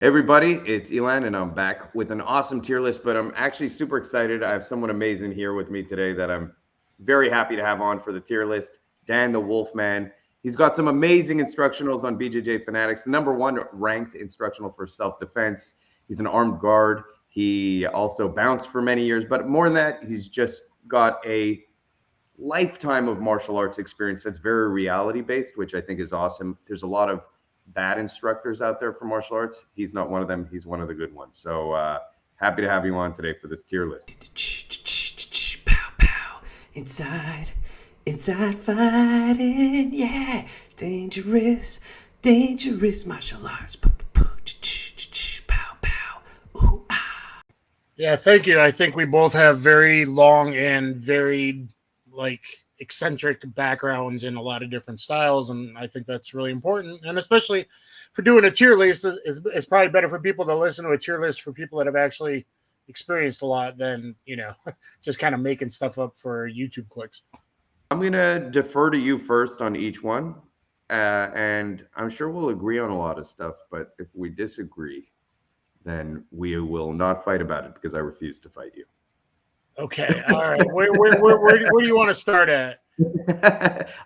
Hey everybody, it's Elan and I'm back with an awesome tier list, but I'm actually super excited. I have someone amazing here with me today that I'm very happy to have on for the tier list, Dan the Wolfman. He's got some amazing instructionals on BJJ Fanatics, the number one ranked instructional for self-defense. He's an armed guard. He also bounced for many years, but more than that, he's just got a lifetime of martial arts experience that's very reality based, which I think is awesome. There's a lot of bad instructors out there for martial arts. He's not one of them. He's one of the good ones. So happy to have you on today for this tier list. Pow pow inside, inside fighting, yeah, dangerous, dangerous martial arts. Pow pow, ooh ah. Yeah, thank you. I think we both have very long and varied, like eccentric backgrounds in a lot of different styles, and I think that's really important. And especially for doing a tier list, is probably better for people to listen to a tier list for people that have actually experienced a lot than just kind of making stuff up for YouTube clicks. I'm going to defer to you first on each one. And I'm sure we'll agree on a lot of stuff, but if we disagree, then we will not fight about it because I refuse to fight you. Okay, all right. Where do you want to start at?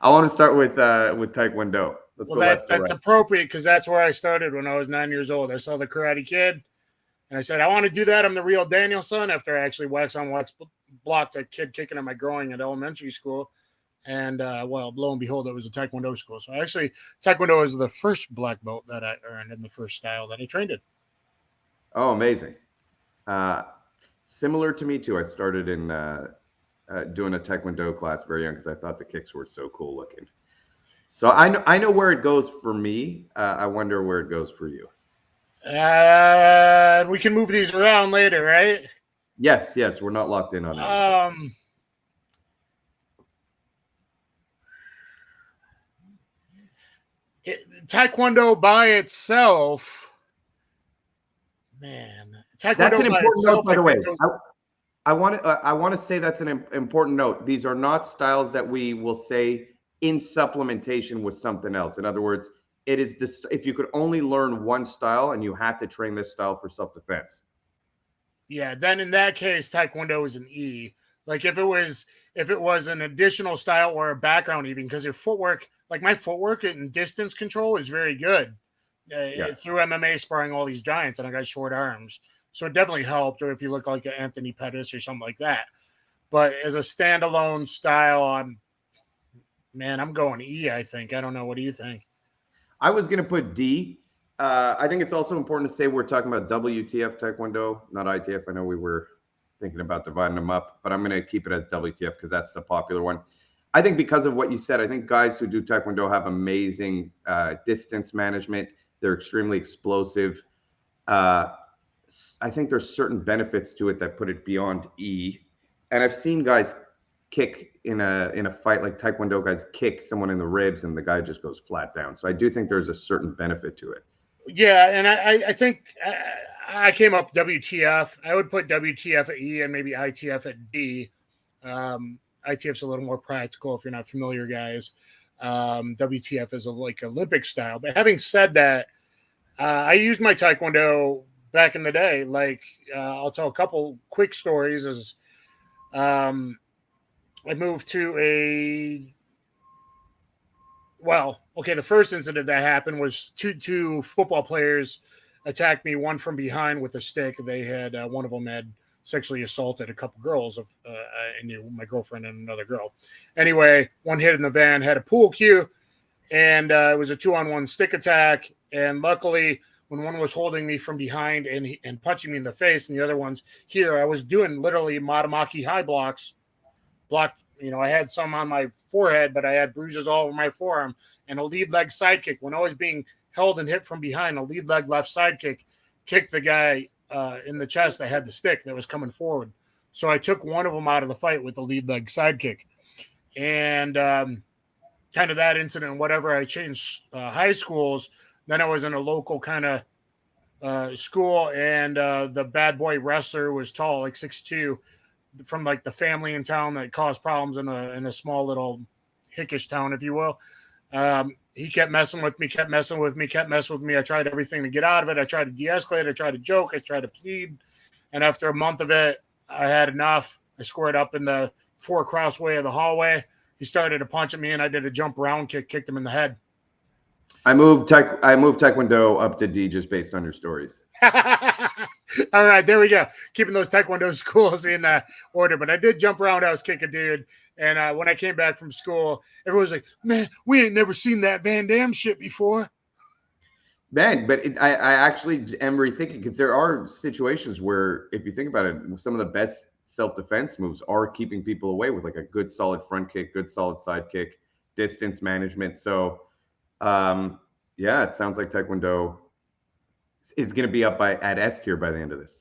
I want to start with Taekwondo. Let's Well, go left to that's right. appropriate because that's where I started when I was 9 years old. I saw the Karate Kid, and I said, I want to do that. I'm the real Danielson. After I actually wax on wax blocked a kid kicking at my groin at elementary school, and well, lo and behold, it was a Taekwondo school. So actually, Taekwondo was the first black belt that I earned in the first style that I trained in. Oh, amazing. Similar to me too. I started in doing a Taekwondo class very young because I thought the kicks were so cool looking. So I know where it goes for me. I wonder where it goes for you. We can move these around later, right? Yes, we're not locked in on anything. Taekwondo by itself, man. That's Taekwondo an by important note, itself, by I the way. think goes. I want to say that's an important note. These are not styles that we will say in supplementation with something else. In other words, it is this. If you could only learn one style and you had to train this style for self-defense. Yeah, then in that case, Taekwondo is an E. Like if it was an additional style or a background, even because your footwork, like my footwork and distance control, is very good. Yeah. Through MMA sparring all these giants, and I got short arms, so it definitely helped. Or if you look like an Anthony Pettis or something like that, but as a standalone style, I'm going E. I think. I don't know. What do you think? I was going to put D. I think it's also important to say we're talking about WTF Taekwondo, not ITF. I know we were thinking about dividing them up, but I'm going to keep it as WTF because that's the popular one. I think because of what you said, I think guys who do Taekwondo have amazing distance management. They're extremely explosive. I think there's certain benefits to it that put it beyond E. And I've seen guys kick in a fight like Taekwondo guys kick someone in the ribs and the guy just goes flat down. So I do think there's a certain benefit to it. Yeah, and I think I came up WTF. I would put WTF at E and maybe ITF at D. ITF's a little more practical if you're not familiar, guys. WTF is like Olympic style. But having said that, I used my Taekwondo back in the day. Like I'll tell a couple quick stories. As I moved to the first incident that happened was two football players attacked me, one from behind with a stick. They had one of them had sexually assaulted a couple girls of I knew my girlfriend and another girl. Anyway, one hit in the van, had a pool cue, and it was a 2-on-1 stick attack. And luckily, when one was holding me from behind and punching me in the face, and the other one's here, I was doing literally Matamaki high blocks. I had some on my forehead, but I had bruises all over my forearm, and a lead leg sidekick. When I was being held and hit from behind, a lead leg left sidekick kicked the guy in the chest that had the stick that was coming forward. So I took one of them out of the fight with the lead leg sidekick. And kind of that incident, whatever, I changed high schools. Then I was in a local kind of school, and the bad boy wrestler was tall, like 6'2", from like the family in town that caused problems in a small little hickish town, if you will. He kept messing with me. I tried everything to get out of it. I tried to de-escalate. I tried to joke. I tried to plead. And after a month of it, I had enough. I scored up in the 4-cross way of the hallway. He started to punch at me, and I did a jump round kick, kicked him in the head. I moved Taekwondo up to D just based on your stories. All right, there we go. Keeping those Taekwondo schools in order. But I did jump roundhouse kick a dude. And when I came back from school, everyone was like, man, we ain't never seen that Van Damme shit before. Man, but I actually am rethinking, because there are situations where, if you think about it, some of the best self-defense moves are keeping people away with like a good solid front kick, good solid side kick, distance management. So yeah, it sounds like Taekwondo is going to be up at S tier by the end of this.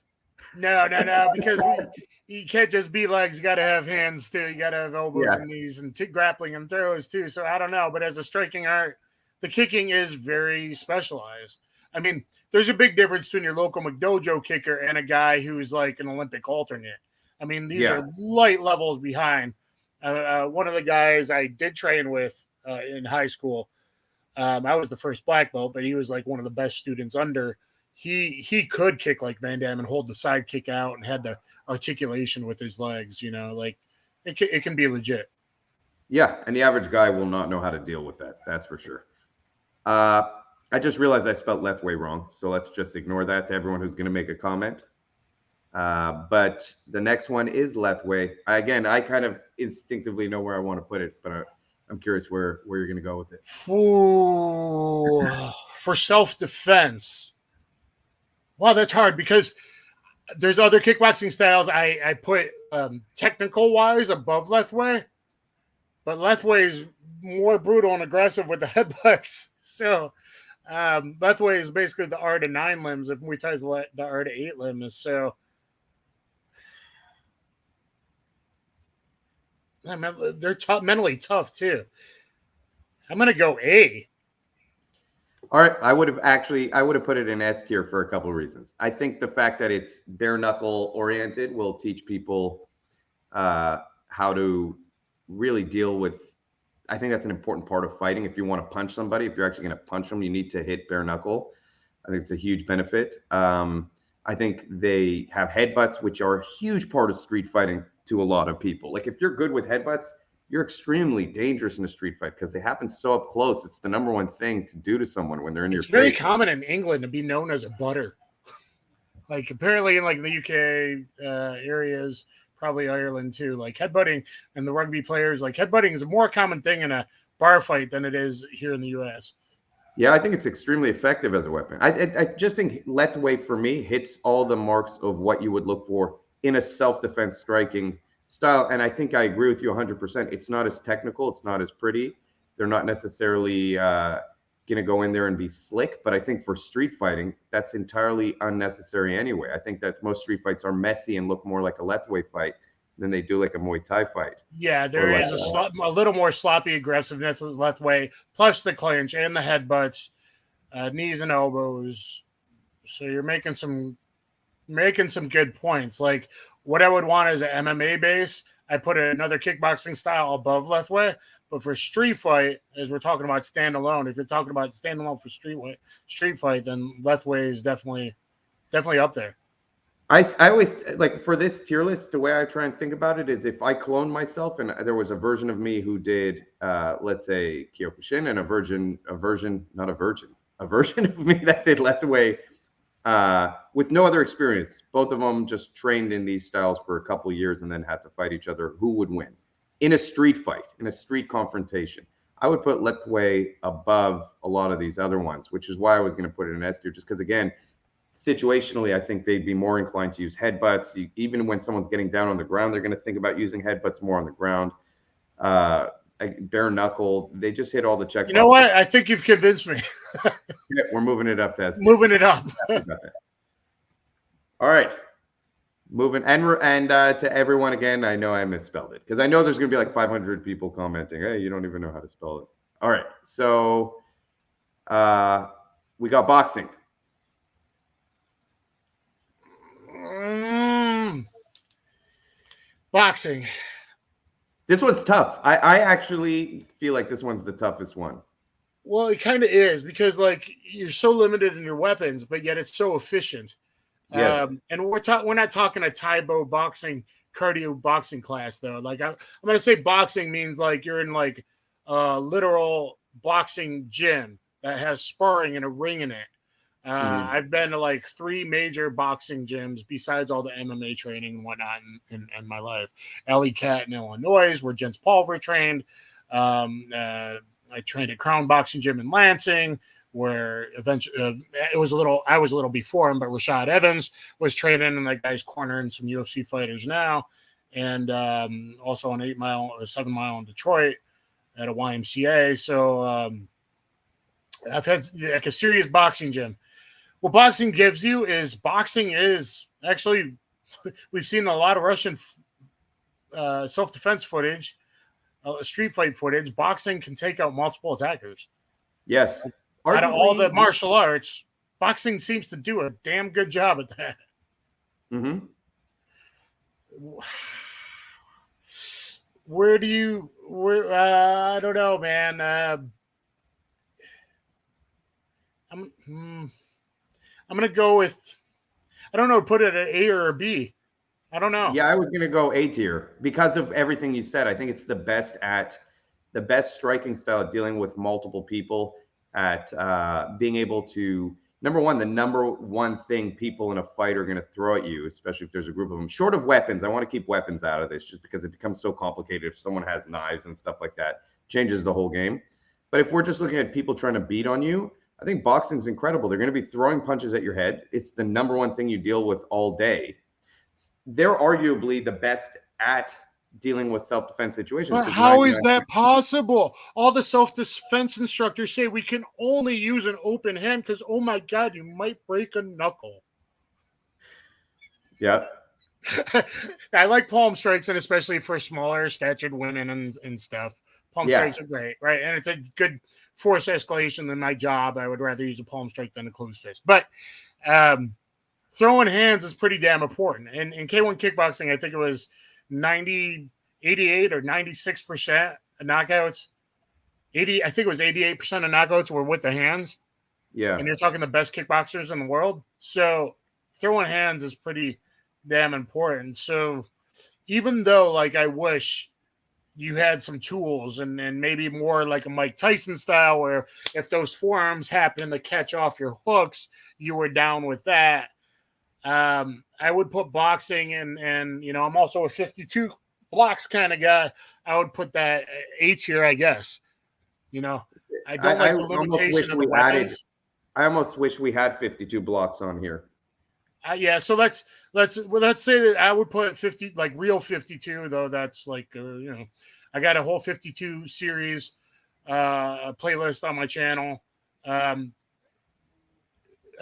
No, because you can't just be legs. You got to have hands too. You got to have elbows and knees and grappling and throws too. So I don't know, but as a striking art, the kicking is very specialized. I mean, there's a big difference between your local McDojo kicker and a guy who's like an Olympic alternate. I mean, these are light levels behind. One of the guys I did train with in high school, I was the first black belt, but he was like one of the best students under. He could kick like Van Damme and hold the side kick out and had the articulation with his legs, you know, like it can be legit. Yeah, and the average guy will not know how to deal with that. That's for sure. I just realized I spelled Lethway wrong, so let's just ignore that to everyone who's going to make a comment. But the next one is Lethway. Again, I kind of instinctively know where I want to put it, but I'm curious where you're going to go with it. Ooh, for self-defense. Wow, that's hard because there's other kickboxing styles I put technical-wise above Lethway, but Lethway is more brutal and aggressive with the headbutts. So Lethway is basically the art of 9 limbs if Muay Thai is the art of 8 limbs. So they're tough, mentally tough too. I'm gonna go A. All right, I would have put it in S tier for a couple of reasons. I think the fact that it's bare knuckle oriented will teach people how to really deal with. I think that's an important part of fighting. If you want to punch somebody, if you're actually going to punch them, you need to hit bare knuckle. I think it's a huge benefit. I think they have headbutts, which are a huge part of street fighting to a lot of people. Like if you're good with headbutts, you're extremely dangerous in a street fight because they happen so up close. It's the number one thing to do to someone when they're in your face. It's very common in England to be known as a butter. Like apparently in like the UK areas, probably Ireland too, like headbutting and the rugby players, like headbutting is a more common thing in a bar fight than it is here in the US. Yeah, I think it's extremely effective as a weapon. I just think Lethway for me hits all the marks of what you would look for in a self-defense striking style. And I think I agree with you 100%. It's not as technical. It's not as pretty. They're not necessarily going to go in there and be slick. But I think for street fighting, that's entirely unnecessary anyway. I think that most street fights are messy and look more like a Lethway fight than they do like a Muay Thai fight. Yeah, there is a little more sloppy aggressiveness with Lethway, plus the clinch and the headbutts, knees and elbows. So you're making some good points. Like what I would want is an MMA base. I put another kickboxing style above Lethway. But for street fight, as we're talking about standalone, if you're talking about standalone for street fight, then Lethway is definitely up there. I always like for this tier list, the way I try and think about it is if I clone myself and there was a version of me who did, let's say Kyokushin and a version of me that did Lethway with no other experience. Both of them just trained in these styles for a couple of years and then had to fight each other. Who would win in a street fight, in a street confrontation? I would put Lethway above a lot of these other ones, which is why I was going to put it in S tier, just because again, situationally, I think they'd be more inclined to use headbutts. Even when someone's getting down on the ground, they're going to think about using headbutts more on the ground. Bare knuckle, they just hit all the check. You know what? I think you've convinced me. Yeah, we're moving it up to S. Moving it up. All right. Moving and to everyone again, I know I misspelled it because I know there's going to be like 500 people commenting. Hey, you don't even know how to spell it. All right. So we got boxing. Boxing. This one's tough. I actually feel like this one's the toughest one. Well, it kind of is because like you're so limited in your weapons, but yet it's so efficient. Yes. And we're not talking a Taibo boxing cardio boxing class though. Like I'm gonna say boxing means like you're in like a literal boxing gym that has sparring and a ring in it. Hmm. I've been to like 3 major boxing gyms besides all the MMA training and whatnot in my life. Alley Cat in Illinois, where Jens Pulver trained. Um, uh, I trained at Crown Boxing Gym in Lansing, where eventually it was a little. I was a little before him, but Rashad Evans was training in that guy's corner and some UFC fighters now, and also an 8 mile or 7 mile in Detroit at a YMCA. So I've had like a serious boxing gym. What boxing is actually we've seen a lot of Russian self-defense footage, street fight footage. Boxing can take out multiple attackers. Yes. Out of all the Arguably. martial arts, boxing seems to do a damn good job at that. Hmm. Where do you? I don't know, man. I'm gonna go with. I don't know. Put it at A or a B. I don't know. Yeah, I was going to go A tier because of everything you said. I think it's the best striking style at dealing with multiple people, at being able to, number one, the number one thing people in a fight are going to throw at you, especially if there's a group of them, short of weapons. I want to keep weapons out of this just because it becomes so complicated. If someone has knives and stuff like that, changes the whole game. But if we're just looking at people trying to beat on you, I think boxing's incredible. They're going to be throwing punches at your head. It's the number one thing you deal with all day. They're arguably the best at dealing with self-defense situations But because how is 99. that possible? All the self-defense instructors say we can only use an open hand because, oh my God, you might break a knuckle. Yeah. I like palm strikes, and especially for smaller statured women and stuff. Palm Yeah. strikes are great, right? And it's a good force escalation than my job. I would rather use a palm strike than a closed fist. But throwing hands is pretty damn important. And in K1 kickboxing, I think it was 88 or 96% of knockouts. I think it was 88% of knockouts were with the hands. Yeah. And you're talking the best kickboxers in the world. So throwing hands is pretty damn important. So even though like I wish you had some tools and maybe more like a Mike Tyson style where if those forearms happen to catch off your hooks, you were down with that. I would put boxing and you know, I'm also a 52 blocks kind of guy. I would put that A tier, I guess. You know, I don't like the limitation of the weapons. I almost wish we had 52 blocks on here. Yeah, so let's say that I would put 50 like real 52 though. That's like you know, I got a whole 52 series playlist on my channel.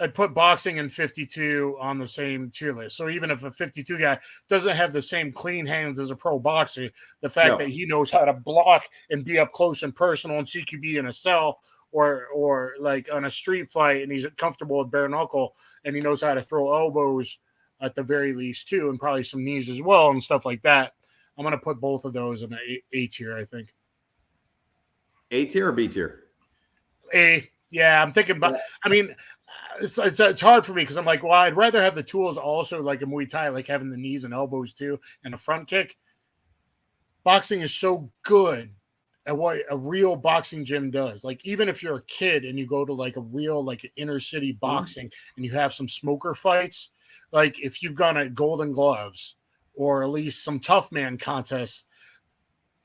I'd put boxing and 52 on the same tier list. So even if a 52 guy doesn't have the same clean hands as a pro boxer, the fact that he knows how to block and be up close and personal in CQB in a cell or like on a street fight and he's comfortable with bare knuckle and he knows how to throw elbows at the very least too and probably some knees as well and stuff like that. I'm going to put both of those in A tier, I think. A tier or B tier? A. Yeah, I'm thinking about I mean it's hard for me because I'm like, well, I'd rather have the tools also like a Muay Thai, like having the knees and elbows too, and a front kick. Boxing is so good at what a real boxing gym does. Like, even if you're a kid and you go to like a real, like inner city boxing and you have some smoker fights, like if you've gone at Golden Gloves or at least some tough man contests,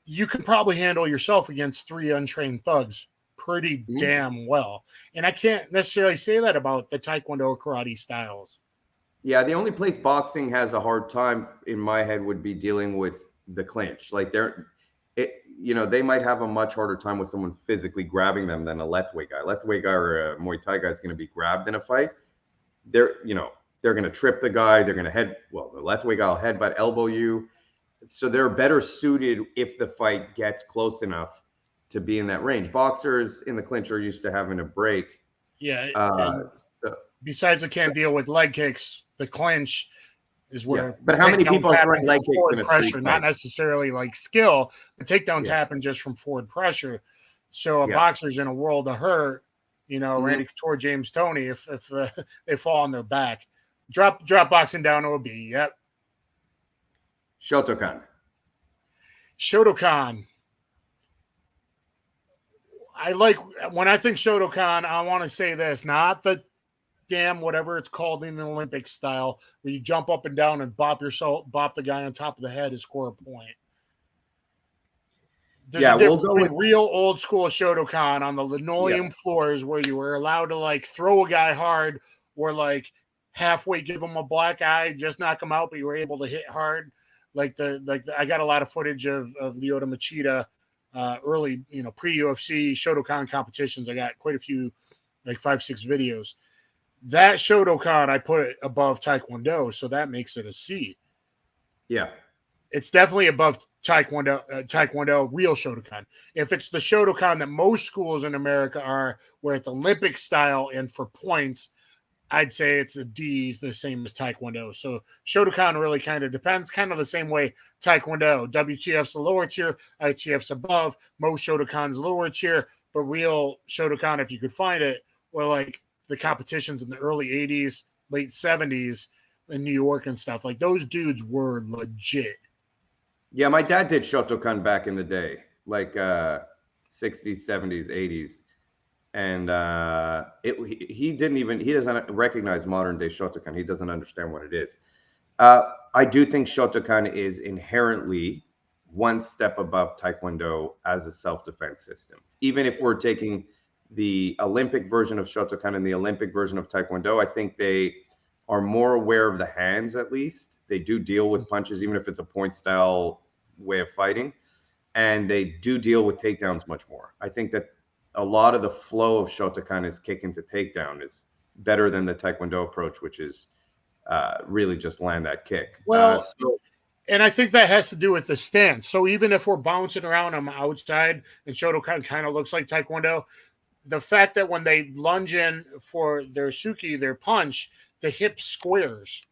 you can probably handle yourself against 3 untrained thugs pretty damn well. And I can't necessarily say that about the Taekwondo or karate styles. Yeah, the only place boxing has a hard time in my head would be dealing with the clinch. Like they might have a much harder time with someone physically grabbing them than a left weight guy. Left weight guy or a Muay Thai guy is going to be grabbed in a fight. They're going to trip the guy. They're going to the left weight guy will headbutt, elbow you. So they're better suited if the fight gets close enough to be in that range. Boxers in the clinch are used to having a break. Yeah. Besides, they can't deal with leg kicks. The clinch is where. Yeah. But how many people are throwing leg kicks in a pressure? street Not fight? necessarily like skill. The takedowns happen just from forward pressure. So a Yeah. boxer's in a world of hurt. Randy Couture, James Toney, if they fall on their back, drop boxing down OB. Yep. Shotokan. Shotokan. When I think Shotokan, I want to say this, not the damn whatever it's called in the Olympic style, where you jump up and down and bop the guy on top of the head and score a point. There's a difference between real old school Shotokan on the linoleum floors where you were allowed to like throw a guy hard or like halfway give him a black eye, just knock him out, but you were able to hit hard. I got a lot of footage of Lyoto Machida early, pre-UFC Shotokan competitions. I got quite a few, like 5-6 videos. That Shotokan, I put it above Taekwondo, so that makes it a C. Yeah. It's definitely above Taekwondo, real Shotokan. If it's the Shotokan that most schools in America are, where it's Olympic style and for points, I'd say it's a D, the same as Taekwondo. So Shotokan really kind of depends, kind of the same way Taekwondo. WTF's the lower tier, ITF's above. Most Shotokan's lower tier, but real Shotokan, if you could find it, or like the competitions in the early 80s, late 70s in New York and stuff, like those dudes were legit. Yeah, my dad did Shotokan back in the day, like 60s, 70s, 80s. And he doesn't recognize modern day Shotokan. He doesn't understand what it is. I do think Shotokan is inherently one step above Taekwondo as a self-defense system. Even if we're taking the Olympic version of Shotokan and the Olympic version of Taekwondo, I think they are more aware of the hands, at least. They do deal with punches, even if it's a point style way of fighting. And they do deal with takedowns much more. I think that a lot of the flow of Shotokan is kick into takedown is better than the Taekwondo approach, which is really just land that kick. Well, and I think that has to do with the stance. So even if we're bouncing around on the outside and Shotokan kind of looks like Taekwondo, the fact that when they lunge in for their suki, their punch, the hip squares.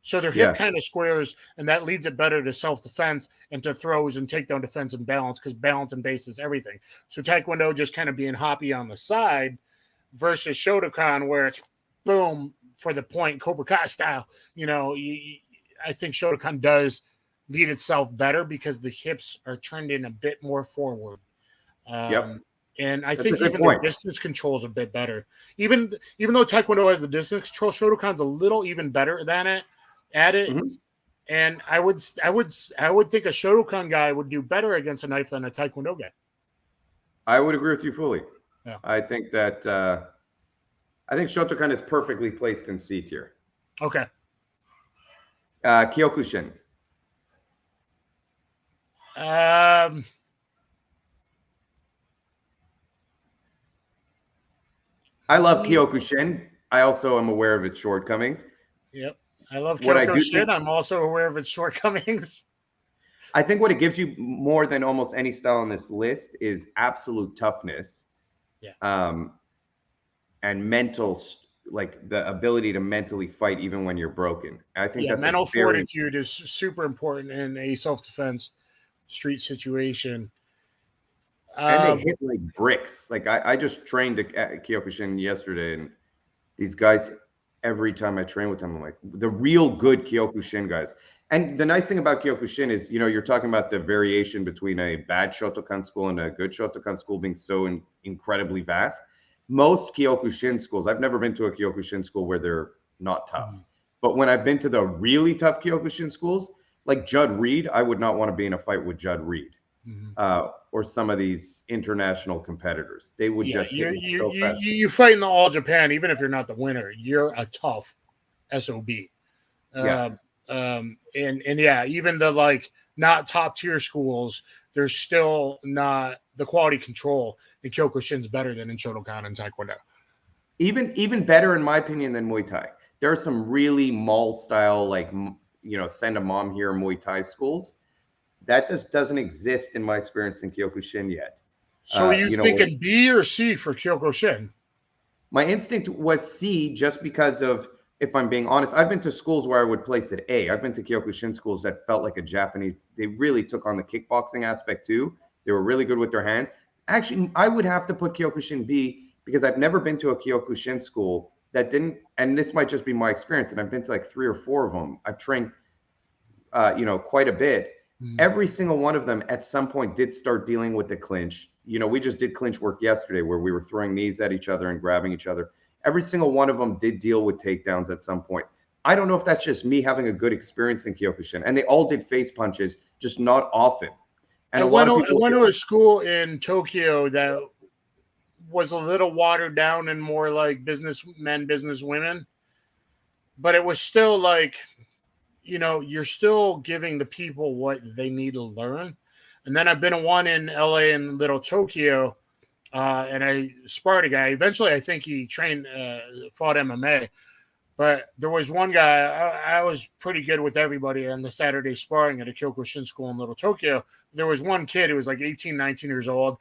So their hip kind of squares, and that leads it better to self-defense and to throws and takedown defense and balance, because balance and base is everything. So Taekwondo just kind of being hoppy on the side versus Shotokan where it's boom for the point, Cobra Kai style. I think Shotokan does lead itself better because the hips are turned in a bit more forward. And I think even the distance control is a bit better. Even though Taekwondo has the distance control, Shotokan's a little even better than it. At it, and I would think a Shotokan guy would do better against a knife than a Taekwondo guy. I would agree with you fully. Yeah. I think that I think Shotokan is perfectly placed in C tier. Okay. Kyokushin. I love Kyokushin. I also am aware of its shortcomings. Yep. I love Kyokushin. I'm also aware of its shortcomings. I think what it gives you more than almost any style on this list is absolute toughness. And mental, like the ability to mentally fight even when you're broken. I think that's mental fortitude is super important in a self-defense street situation. And they hit like bricks. Like I just trained at Kyokushin yesterday, and these guys, every time I train with them, I'm like, the real good Kyokushin guys. And the nice thing about Kyokushin is, you're talking about the variation between a bad Shotokan school and a good Shotokan school being so incredibly vast. Most Kyokushin schools, I've never been to a Kyokushin school where they're not tough. But when I've been to the really tough Kyokushin schools, like Judd Reed, I would not want to be in a fight with Judd Reed. Or some of these international competitors. They would just hit you so fast. You fight in the All Japan, even if you're not the winner, you're a tough SOB. Even the not top tier schools, there's still not the quality control in Kyokushin's better than in Shotokan and Taekwondo. Even better in my opinion than Muay Thai. There are some really mall style, send a mom here Muay Thai schools. That just doesn't exist in my experience in Kyokushin yet. So are you thinking B or C for Kyokushin? My instinct was C, just because of, if I'm being honest, I've been to schools where I would place it A. I've been to Kyokushin schools that felt like a Japanese. They really took on the kickboxing aspect too. They were really good with their hands. Actually, I would have to put Kyokushin B because I've never been to a Kyokushin school that didn't, and this might just be my experience, and I've been to like 3 or 4 of them. I've trained, quite a bit. Every single one of them at some point did start dealing with the clinch. We just did clinch work yesterday where we were throwing knees at each other and grabbing each other. Every single one of them did deal with takedowns at some point. I don't know if that's just me having a good experience in Kyokushin, and they all did face punches, just not often. And a lot of people I went to a school in Tokyo that was a little watered down and more like businessmen, businesswomen, but it was still like, you're still giving the people what they need to learn. And then I've been to one in LA and Little Tokyo, and I sparred a guy. Eventually, I think he fought MMA. But there was one guy, I was pretty good with everybody on the Saturday sparring at a Kyokushin school in Little Tokyo. There was one kid who was like 18, 19 years old,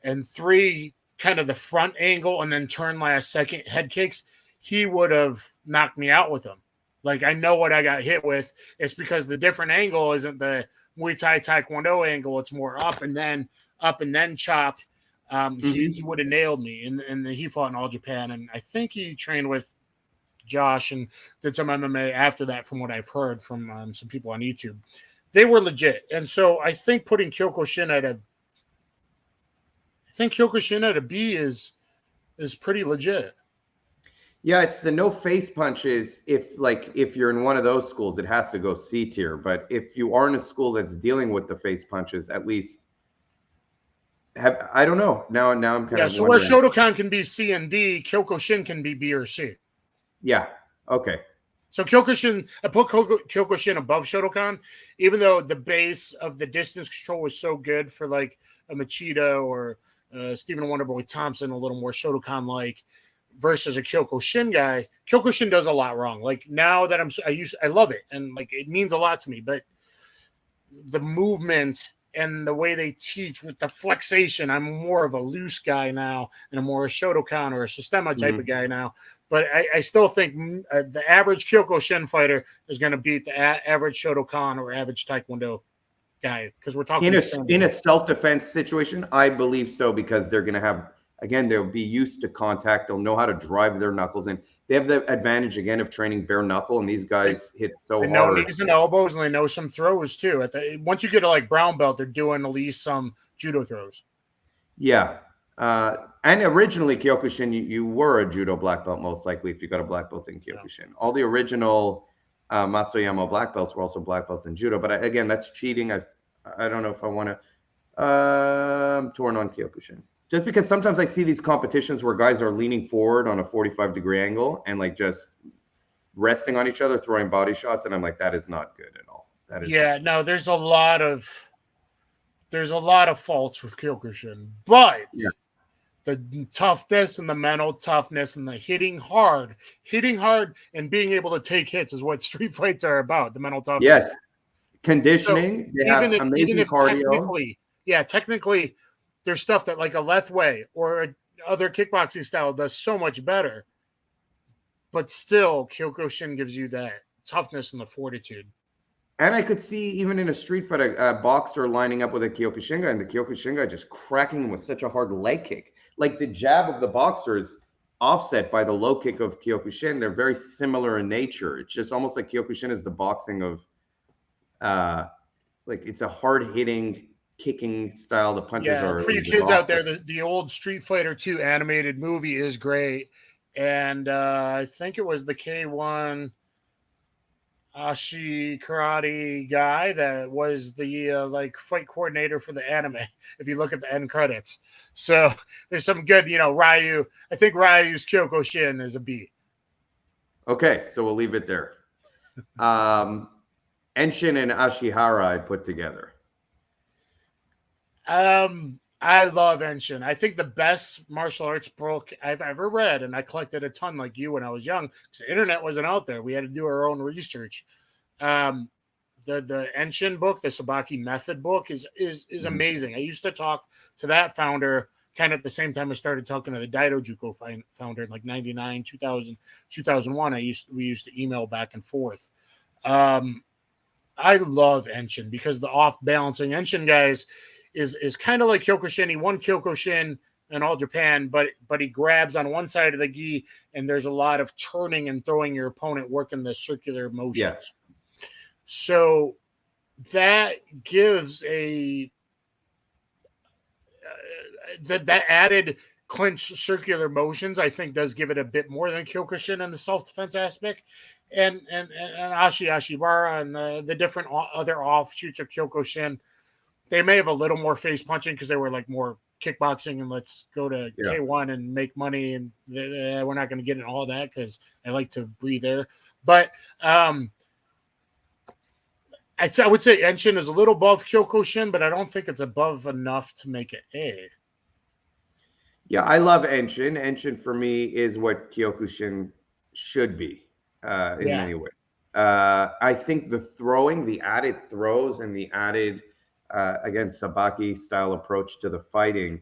and 3 kind of the front angle and then turn last second head kicks. He would have knocked me out with them. Like, I know what I got hit with. It's because the different angle isn't the Muay Thai Taekwondo angle. It's more up and then chop. He would have nailed me. And he fought in All Japan. And I think he trained with Josh and did some MMA after that, from what I've heard from some people on YouTube. They were legit. And so I think putting Kyokushin at a B is pretty legit. Yeah, it's the no face punches. If you're in one of those schools, it has to go C tier. But if you are in a school that's dealing with the face punches, at least I don't know. Now I'm kind of so where Shotokan can be C and D, Kyokushin can be B or C. Yeah. Okay. So Kyokushin, I put Kyokushin above Shotokan, even though the base of the distance control was so good for like a Machida or Stephen Wonderboy Thompson, a little more Shotokan-like, versus a Kyokushin guy. Kyokushin does a lot wrong. Like, now that I love it, and like it means a lot to me, but the movements and the way they teach with the flexation, I'm more of a loose guy now, and I'm more a Shotokan or a Systema type of guy now. But I still think the average Kyokushin fighter is going to beat the average Shotokan or average Taekwondo guy, because we're talking in a self-defense situation. I believe so, because they're going to have, again, they'll be used to contact. They'll know how to drive their knuckles in. They have the advantage again of training bare knuckle, and these guys hit so hard. They know knees and elbows, and they know some throws too. Once you get to like brown belt, they're doing at least some judo throws. Yeah. And originally Kyokushin, you were a judo black belt, most likely, if you got a black belt in Kyokushin. Yeah. All the original Masoyama black belts were also black belts in judo. But again, that's cheating. I don't know if I want to. I'm torn on Kyokushin. Just because sometimes I see these competitions where guys are leaning forward on a 45-degree angle and like just resting on each other, throwing body shots, and I'm like, that is not good at all. That is no. There's a lot of faults with Kyokushin, but the toughness and the mental toughness and the hitting hard, and being able to take hits is what street fights are about. The mental toughness. Yes, conditioning. So they have amazing cardio. Technically, there's stuff that like a Lethwei or other kickboxing style does so much better. But still, Kyokushin gives you that toughness and the fortitude. And I could see even in a street fight, a boxer lining up with a Kyokushin guy, and the Kyokushin guy just cracking him with such a hard leg kick. Like, the jab of the boxer is offset by the low kick of Kyokushin. They're very similar in nature. It's just almost like Kyokushin is the boxing of, like, it's a hard-hitting, kicking style. The punches are... For you kids out there, the old Street Fighter 2 animated movie is great. And I think it was the K1... Ashi karate guy that was the fight coordinator for the anime, if you look at the end credits. So there's some good, Ryu. I think Ryu's Kyokushin is a B. Okay, so we'll leave it there. Enshin and Ashihara I put together. I love Enshin. I think the best martial arts book I've ever read, and I collected a ton like you when I was young, because the internet wasn't out there. We had to do our own research. The Enshin book, the Sabaki Method book, is amazing. I used to talk to that founder kind of at the same time I started talking to the Daido Juko founder in like 99, 2000, 2001. We used to email back and forth. I love Enshin because the off-balancing Enshin guys, is kind of like Kyokushin. He won Kyokushin in All Japan, but he grabs on one side of the gi, and there's a lot of turning and throwing your opponent, working the circular motions. Yeah. So that gives that added clinch circular motions, I think, does give it a bit more than Kyokushin in the self-defense aspect. And Ashibara and the different other offshoots of Kyokushin, they may have a little more face punching because they were like more kickboxing and let's go to K1 and make money. And we're not going to get into all that because I like to breathe there. But I would say Enshin is a little above Kyokushin, but I don't think it's above enough to make it A. Yeah, I love Enshin. Enshin for me is what Kyokushin should be in many ways. I think the added throws and the added, again, Sabaki style approach to the fighting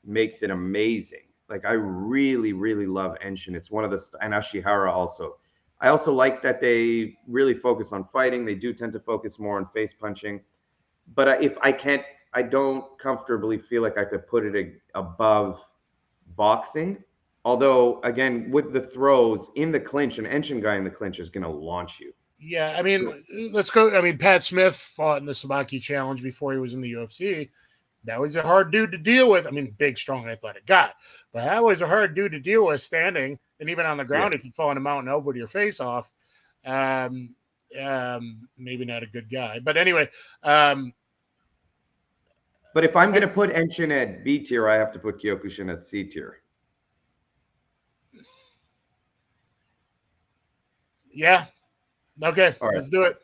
makes it amazing. Like, I really, really love Enshin. It's one of the, and Ashihara also. I also like that they really focus on fighting. They do tend to focus more on face punching. But if I can't, I don't comfortably feel like I could put it above boxing. Although, again, with the throws in the clinch, an Enshin guy in the clinch is going to launch you. Yeah, I mean, let's go. I mean, Pat Smith fought in the Sabaki Challenge before he was in the UFC. That was a hard dude to deal with. I mean, big, strong, athletic guy. But that was a hard dude to deal with standing and even on the ground. If you fall in a mountain, elbow to your face off. Maybe not a good guy. But anyway. But if I'm going to put Enshin at B tier, I have to put Kyokushin at C tier. Yeah. Okay, all right. Let's do it.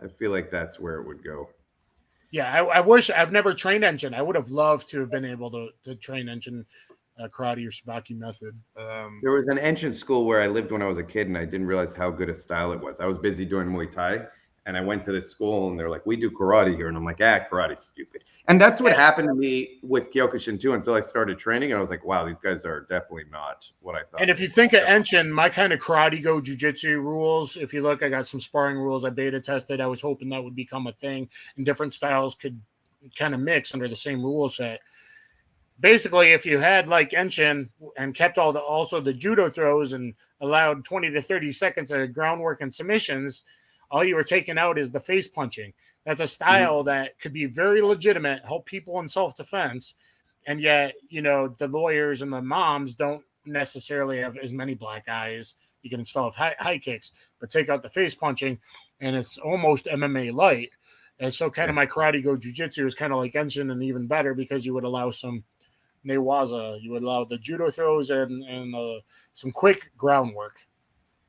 I feel like that's where it would go. Yeah, I wish I've never trained Enshin. I would have loved to have been able to train Enshin karate or Sabaki method. There was an Enshin school where I lived when I was a kid, and I didn't realize how good a style it was. I was busy doing Muay Thai, and I went to this school, and they're like, "We do karate here," and I'm like, "Karate's stupid." And that's what happened to me with Kyokushin too, until I started training, and I was like, "Wow, these guys are definitely not what I thought." And if you think of Enshin, my kind of karate go jujitsu rules, if you look, I got some sparring rules I beta tested. I was hoping that would become a thing, and different styles could kind of mix under the same rule set. Basically, if you had like Enshin and kept also the judo throws and allowed 20 to 30 seconds of groundwork and submissions, all you were taking out is the face punching. That's a style that could be very legitimate, help people in self-defense. And yet, the lawyers and the moms don't necessarily have as many black eyes. You can still have high kicks, but take out the face punching, and it's almost MMA light. And so kind of my karate go jiu-jitsu is kind of like Enshin, and even better because you would allow some newaza. You would allow the judo throws and some quick groundwork.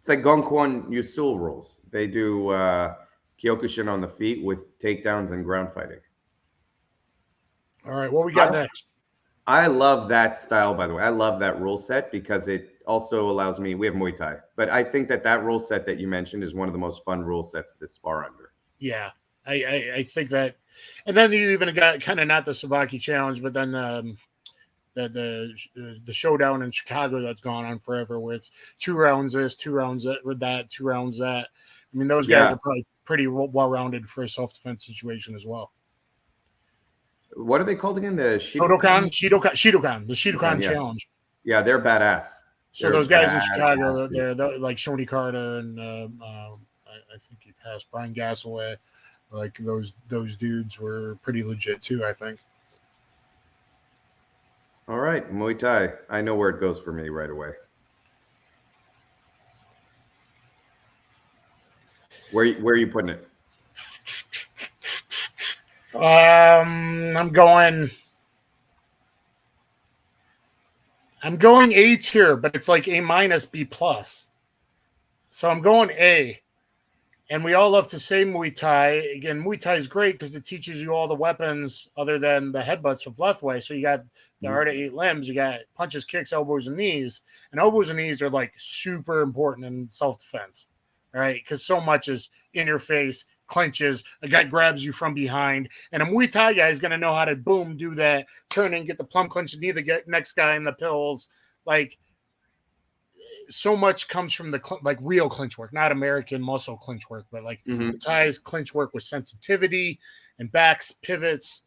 It's like Gongkwon Yusul rules. They do Kyokushin on the feet with takedowns and ground fighting. All right, what we got next? I love that style, by the way. I love that rule set because it also allows me, we have Muay Thai, but I think that rule set that you mentioned is one of the most fun rule sets to spar under. Yeah, I think that. And then you even got kind of not the Sabaki Challenge, but then the showdown in Chicago that's gone on forever with 2 rounds this, 2 rounds that, 2 rounds that. I mean, those guys are probably pretty well-rounded for a self-defense situation as well. What are they called again? The Shidokan, the Shidokan Challenge. Yeah, they're badass. So those guys in Chicago, they're like Shoney Carter and I think he passed Brian Gassaway. Like those dudes were pretty legit too, I think. All right, Muay Thai. I know where it goes for me right away. Where are you putting it? I'm going A tier, but it's like A minus B plus. So I'm going A. And we all love to say Muay Thai. Again, Muay Thai is great because it teaches you all the weapons other than the headbutts of Lethway. So you got the art of 8 limbs. You got punches, kicks, elbows, and knees. And elbows and knees are like super important in self-defense, right? Because so much is in your face, clinches, a guy grabs you from behind. And a Muay Thai guy is going to know how to, boom, do that, turn and get the plum clinch and knee the next guy in the pills. Like, so much comes from the like real clinch work, not American muscle clinch work, but like Thai's clinch work with sensitivity and backs, pivots.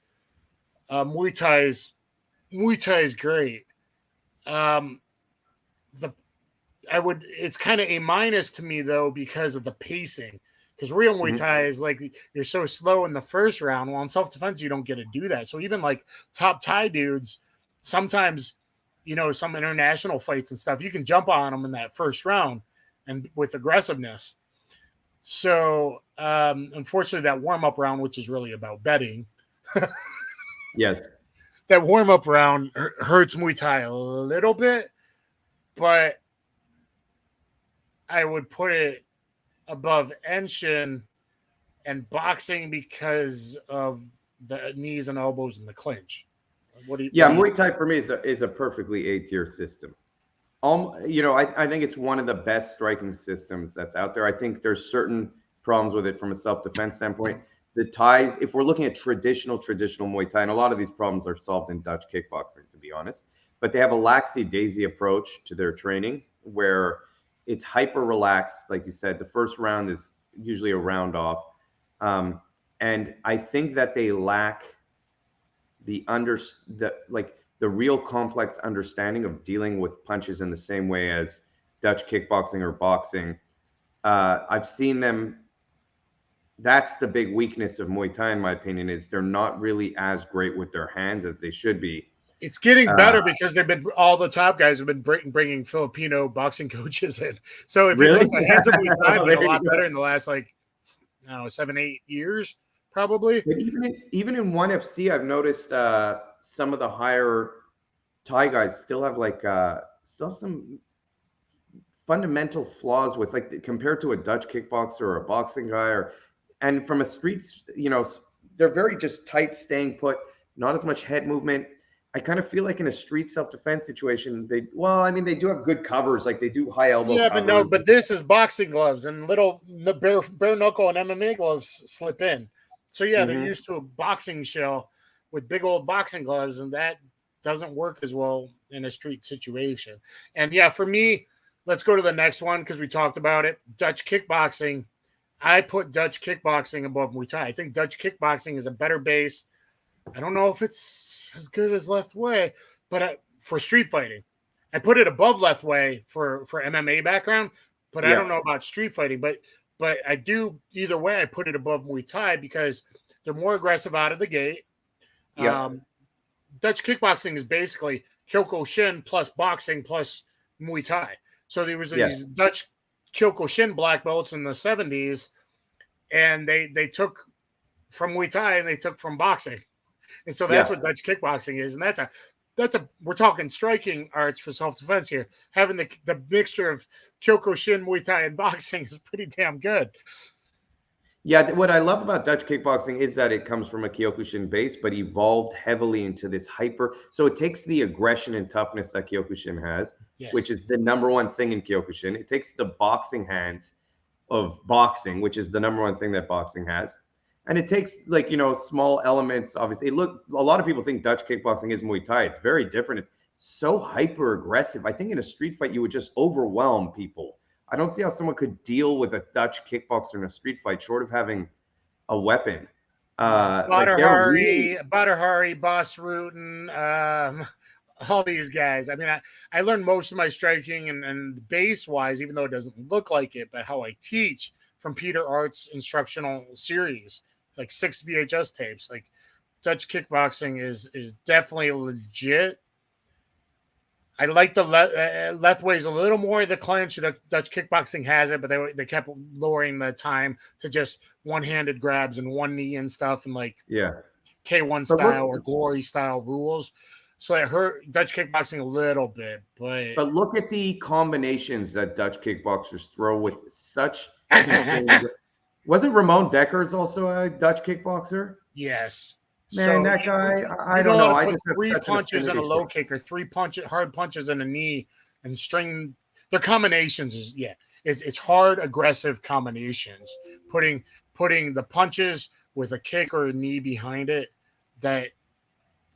Muay Thai is great. The it's kind of a minus to me though because of the pacing. Because real Muay Thai is like you're so slow in the first round. Well, in self-defense, you don't get to do that. So even like top Thai dudes, sometimes, some international fights and stuff, you can jump on them in that first round and with aggressiveness. So unfortunately, that warm-up round, which is really about betting, Yes. that warm-up round hurts Muay Thai a little bit, but I would put it above Enshin and boxing because of the knees and elbows and the clinch. Muay Thai for me is a perfectly A-tier system. I think it's one of the best striking systems that's out there. I think there's certain problems with it from a self-defense standpoint. The ties, if we're looking at traditional Muay Thai, and a lot of these problems are solved in Dutch kickboxing, to be honest, but they have a laxy-daisy approach to their training where it's hyper relaxed. Like you said, the first round is usually a round off. And I think that they lack the real complex understanding of dealing with punches in the same way as Dutch kickboxing or boxing. I've seen them. That's the big weakness of Muay Thai, in my opinion, is they're not really as great with their hands as they should be. It's getting better because all the top guys have been bringing Filipino boxing coaches in. So if you look at hands of Muay Thai, been a lot better in the last 7-8 years, probably. But even in ONE FC, I've noticed some of the higher Thai guys still have some fundamental flaws with compared to a Dutch kickboxer or a boxing guy, and from a streets, they're very just tight, staying put, not as much head movement. I kind of feel like in a street self-defense situation, they do have good covers, like they do high elbow. Yeah, but this is boxing gloves and little bare knuckle and MMA gloves slip in. So they're used to a boxing shell with big old boxing gloves, and that doesn't work as well in a street situation. And for me, let's go to the next one because we talked about it. Dutch kickboxing. I put Dutch kickboxing above Muay Thai. I think Dutch kickboxing is a better base. I don't know if it's as good as Lethwei, but for street fighting, I put it above Lethwei for MMA background. But I don't know about street fighting. But I do either way. I put it above Muay Thai because they're more aggressive out of the gate. Yeah. Dutch kickboxing is basically Kyokushin plus boxing plus Muay Thai. So there was these Dutch Kyokushin black belts in the 70s, and they took from Muay Thai and they took from boxing. And so that's what Dutch kickboxing is. And that's we're talking striking arts for self-defense here. Having the mixture of Kyokushin, Muay Thai, and boxing is pretty damn good. Yeah, what I love about Dutch kickboxing is that it comes from a Kyokushin base, but evolved heavily into this hyper. So it takes the aggression and toughness that Kyokushin has, which is the number one thing in Kyokushin. It takes the boxing hands of boxing, which is the number one thing that boxing has. And it takes small elements. Obviously, a lot of people think Dutch kickboxing is Muay Thai. It's very different. It's so hyper aggressive. I think in a street fight, you would just overwhelm people. I don't see how someone could deal with a Dutch kickboxer in a street fight short of having a weapon. Badr Hari, Boss Rutan, all these guys. I mean, I learned most of my striking and base-wise, even though it doesn't look like it, but how I teach from Peter Art's instructional series, like 6 VHS tapes. Like Dutch kickboxing is definitely legit. I like the Lethwei's a little more the clinch. Dutch kickboxing has it, but they kept lowering the time to just one-handed grabs and one knee and stuff, and K1 style or Glory style rules. So it hurt Dutch kickboxing a little bit, but look at the combinations that Dutch kickboxers throw with such. Wasn't Ramon Deckers also a Dutch kickboxer? Yes. Man, that guy, I don't know. I just have 3 punches and a low kick, or 3 hard punches and a knee, and string. Their combinations it's hard, aggressive combinations. Putting the punches with a kick or a knee behind it. That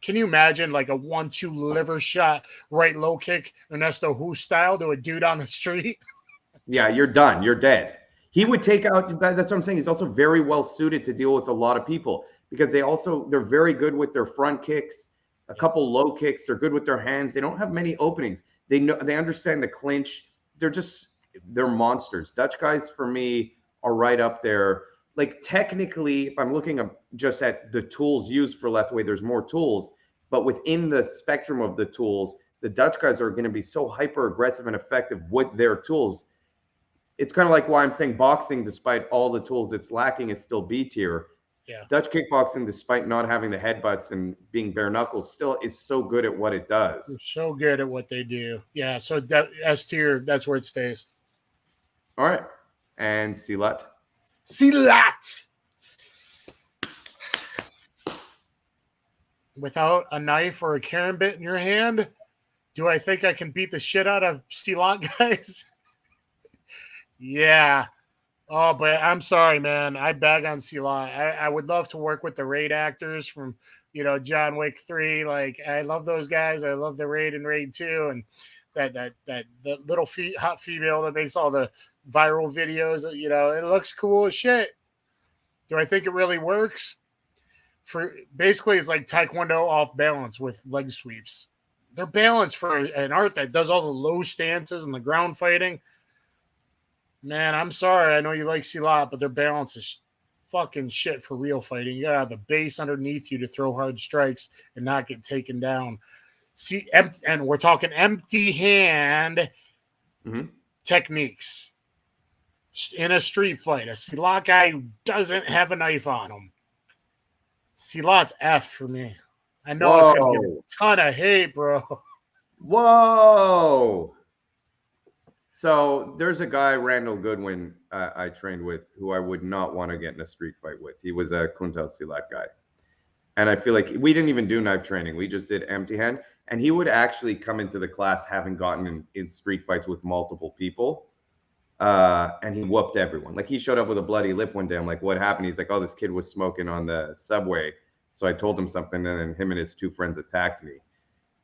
can you imagine like a 1-2 liver shot, right low kick, Ernesto Hu style to a dude on the street? Yeah, you're done. You're dead. He would take out. That's what I'm saying. He's also very well suited to deal with a lot of people. because they're very good with their front kicks, a couple low kicks. They're good with their hands. They don't have many openings. They understand the clinch. They're monsters. Dutch guys for me are right up there. Like technically, if I'm looking just at the tools used for left-way, there's more tools, but within the spectrum of the tools, the Dutch guys are going to be so hyper aggressive and effective with their tools. It's kind of like why I'm saying boxing, despite all the tools it's lacking, is still B tier. Yeah. Dutch kickboxing, despite not having the headbutts and being bare knuckles, still is so good at what it does. They're so good at what they do. Yeah. So that S tier, that's where it stays. All right. And Silat. Silat. Without a knife or a karambit in your hand, do I think I can beat the shit out of Silat guys? Yeah. Oh, but I'm sorry, man. I bag on Silat. I would love to work with the Raid actors from, John Wick 3. Like, I love those guys. I love the Raid and Raid 2. And that little hot female that makes all the viral videos. It looks cool as shit. Do I think it really works? Basically, it's like Taekwondo off balance with leg sweeps. They're balanced for an art that does all the low stances and the ground fighting. Man, I'm sorry. I know you like Silat, but their balance is fucking shit for real fighting. You gotta have the base underneath you to throw hard strikes and not get taken down. And we're talking empty hand techniques in a street fight. A Silat guy who doesn't have a knife on him. Silat's F for me. I know it's gonna get a ton of hate, bro. Whoa. So there's a guy, Randall Goodwin, I trained with, who I would not want to get in a street fight with. He was a Kuntal Silat guy. And I feel like we didn't even do knife training. We just did empty hand. And he would actually come into the class having gotten in street fights with multiple people. And he whooped everyone. Like, he showed up with a bloody lip one day. I'm like, what happened? He's like, oh, this kid was smoking on the subway. So I told him something, and then him and his two friends attacked me.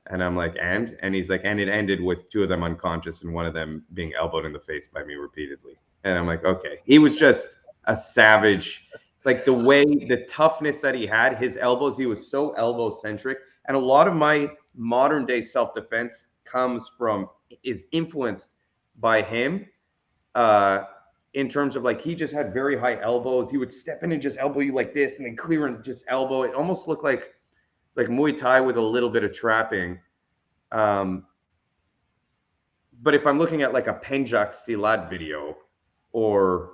And I'm like, and he's like, and it ended with two of them unconscious and one of them being elbowed in the face by me repeatedly. And I'm like, okay. He was just a savage. Like, the toughness that he had, his elbows, he was so elbow centric. And a lot of my modern day self-defense is influenced by him. In terms of, like, he just had very high elbows. He would step in and just elbow you like this and then clear and just elbow. It almost looked like Muay Thai with a little bit of trapping. But if I'm looking at like a Penjak Silat video or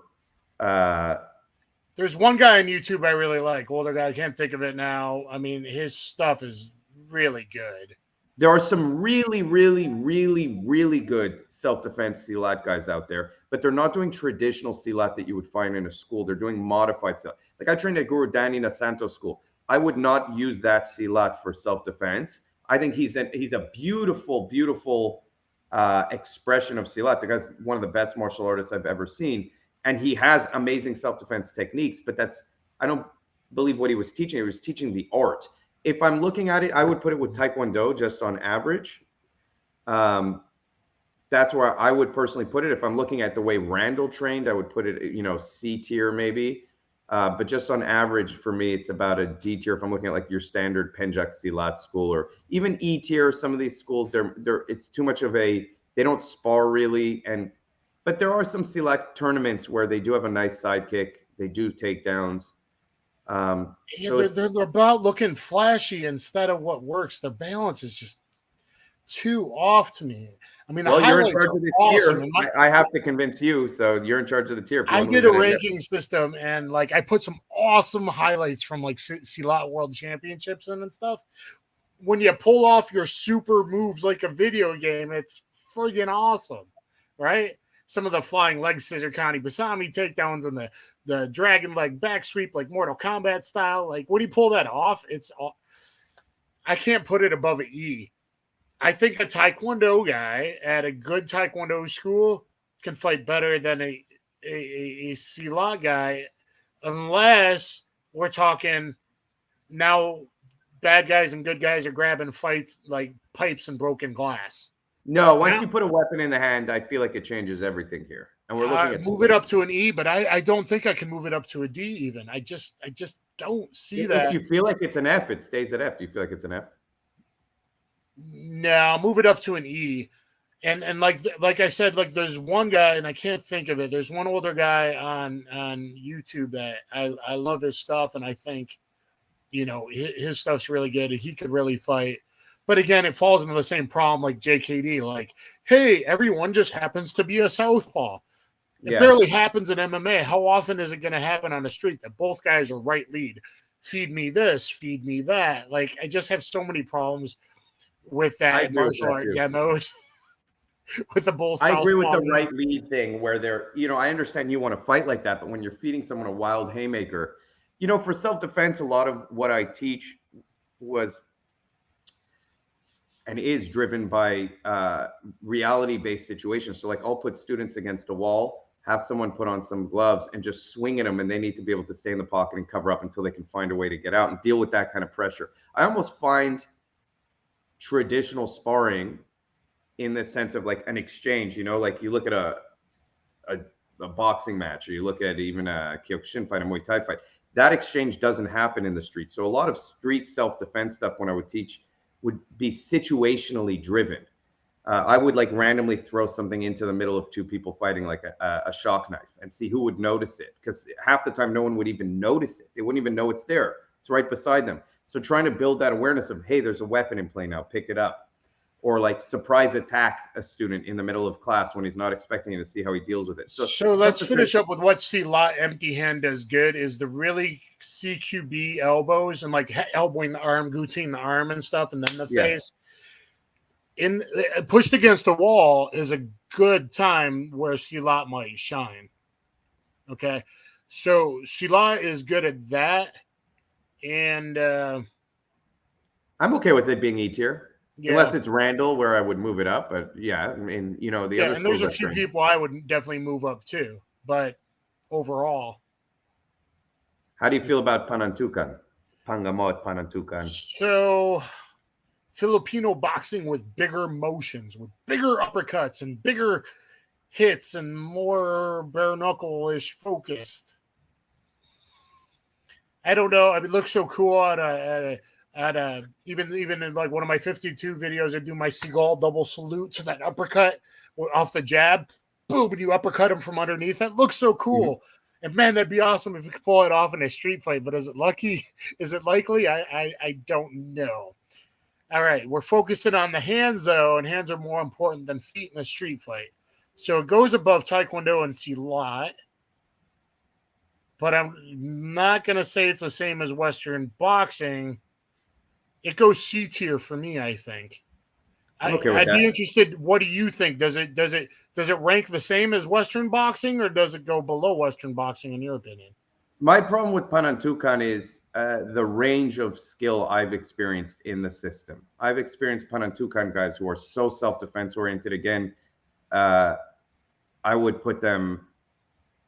there's one guy on YouTube I really like. Older guy, I can't think of it now. I mean, his stuff is really good. There are some really, really, really, really good self-defense Silat guys out there, but they're not doing traditional Silat that you would find in a school. They're doing modified Silat. Like, I trained at Guru Danny Nasanto school. I would not use that Silat for self-defense. I think he's a beautiful, beautiful expression of Silat. The guy's one of the best martial artists I've ever seen. And he has amazing self-defense techniques, but I don't believe what he was teaching. He was teaching the art. If I'm looking at it, I would put it with Taekwondo just on average. That's where I would personally put it. If I'm looking at the way Randall trained, I would put it, C tier maybe. But just on average, for me, it's about a D tier. If I'm looking at like your standard Penjak Silat school, or even E tier, some of these schools, it's too much of they don't spar really. But there are some Silat tournaments where they do have a nice sidekick. They do takedowns. They're about looking flashy instead of what works. The balance is just too off to me. I mean, you're in charge of this tier. I have to convince you, so you're in charge of the tier. I did a ranking system, and like I put some awesome highlights from like Silat World Championships and stuff. When you pull off your super moves like a video game, it's friggin' awesome, right? Some of the flying leg scissor Kani Basami takedowns and the dragon leg back sweep like Mortal Kombat style. Like, when you pull that off, I can't put it above an E. I think a Taekwondo guy at a good Taekwondo school can fight better than a Silat guy, unless we're talking now bad guys and good guys are grabbing fights like pipes and broken glass. No, once you put a weapon in the hand, I feel like it changes everything here. And we're looking at move it up to an E, but I don't think I can move it up to a D even. I just don't see that. If you feel like it's an F, it stays at F. Do you feel like it's an F? No, move it up to an E. And like I said, like there's one guy, and I can't think of it. There's one older guy on YouTube that I love his stuff, and I think, you know, his stuff's really good, and he could really fight. But again, it falls into the same problem like JKD. Like, hey, everyone just happens to be a southpaw. It barely happens in MMA. How often is it going to happen on the street that both guys are right lead? Feed me this, feed me that. Like, I just have so many problems with that martial art demos. With the bull, I agree with the right lead thing where they're, you know, I understand you want to fight like that, but when you're feeding someone a wild haymaker, you know, for self-defense, a lot of what I teach was and is driven by reality-based situations. So like I'll put students against a wall, have someone put on some gloves and just swing at them, and they need to be able to stay in the pocket and cover up until they can find a way to get out and deal with that kind of pressure. I almost find traditional sparring in the sense of like an exchange, you know, like you look at a boxing match, or you look at even a Kyokushin fight, a Muay Thai fight, that exchange doesn't happen in the street. So a lot of street self-defense stuff when I would teach would be situationally driven. I would like randomly throw something into the middle of two people fighting, like a shock knife, and see who would notice it. Because half the time, no one would even notice it. They wouldn't even know it's there. It's right beside them. So trying to build that awareness of, hey, there's a weapon in play now, pick it up. Or like surprise attack a student in the middle of class when he's not expecting it, to see how he deals with it. So let's finish up with what Silat empty hand does good is the really CQB elbows and like elbowing the arm, guillotine the arm and stuff, and then the face. In pushed against the wall is a good time where Silat might shine. Okay, so Silat is good at that, and I'm okay with it being E tier. Yeah. Unless it's Randall, where I would move it up. But yeah, I mean, you know, the other. And there's a few people I would definitely move up too. But overall, how do you feel about Panantukan? Pangamot Panantukan. So, Filipino boxing with bigger motions, with bigger uppercuts and bigger hits and more bare knuckle-ish focused. I don't know. I mean, it looks so cool even in like one of my 52 videos, I do my Seagal double salute. So that uppercut off the jab, boom, and you uppercut him from underneath. That looks so cool. Mm-hmm. And man, that'd be awesome if we could pull it off in a street fight. But is it lucky? Is it likely? I don't know. All right, we're focusing on the hands though, and hands are more important than feet in a street fight. So it goes above Taekwondo and Silat. But I'm not going to say it's the same as Western boxing. It goes C tier for me, I think. I'd be interested. What do you think? Does it rank the same as Western boxing, or does it go below Western boxing in your opinion? My problem with Panantukan is the range of skill I've experienced in the system. I've experienced Panantukan guys who are so self-defense oriented. Again, I would put them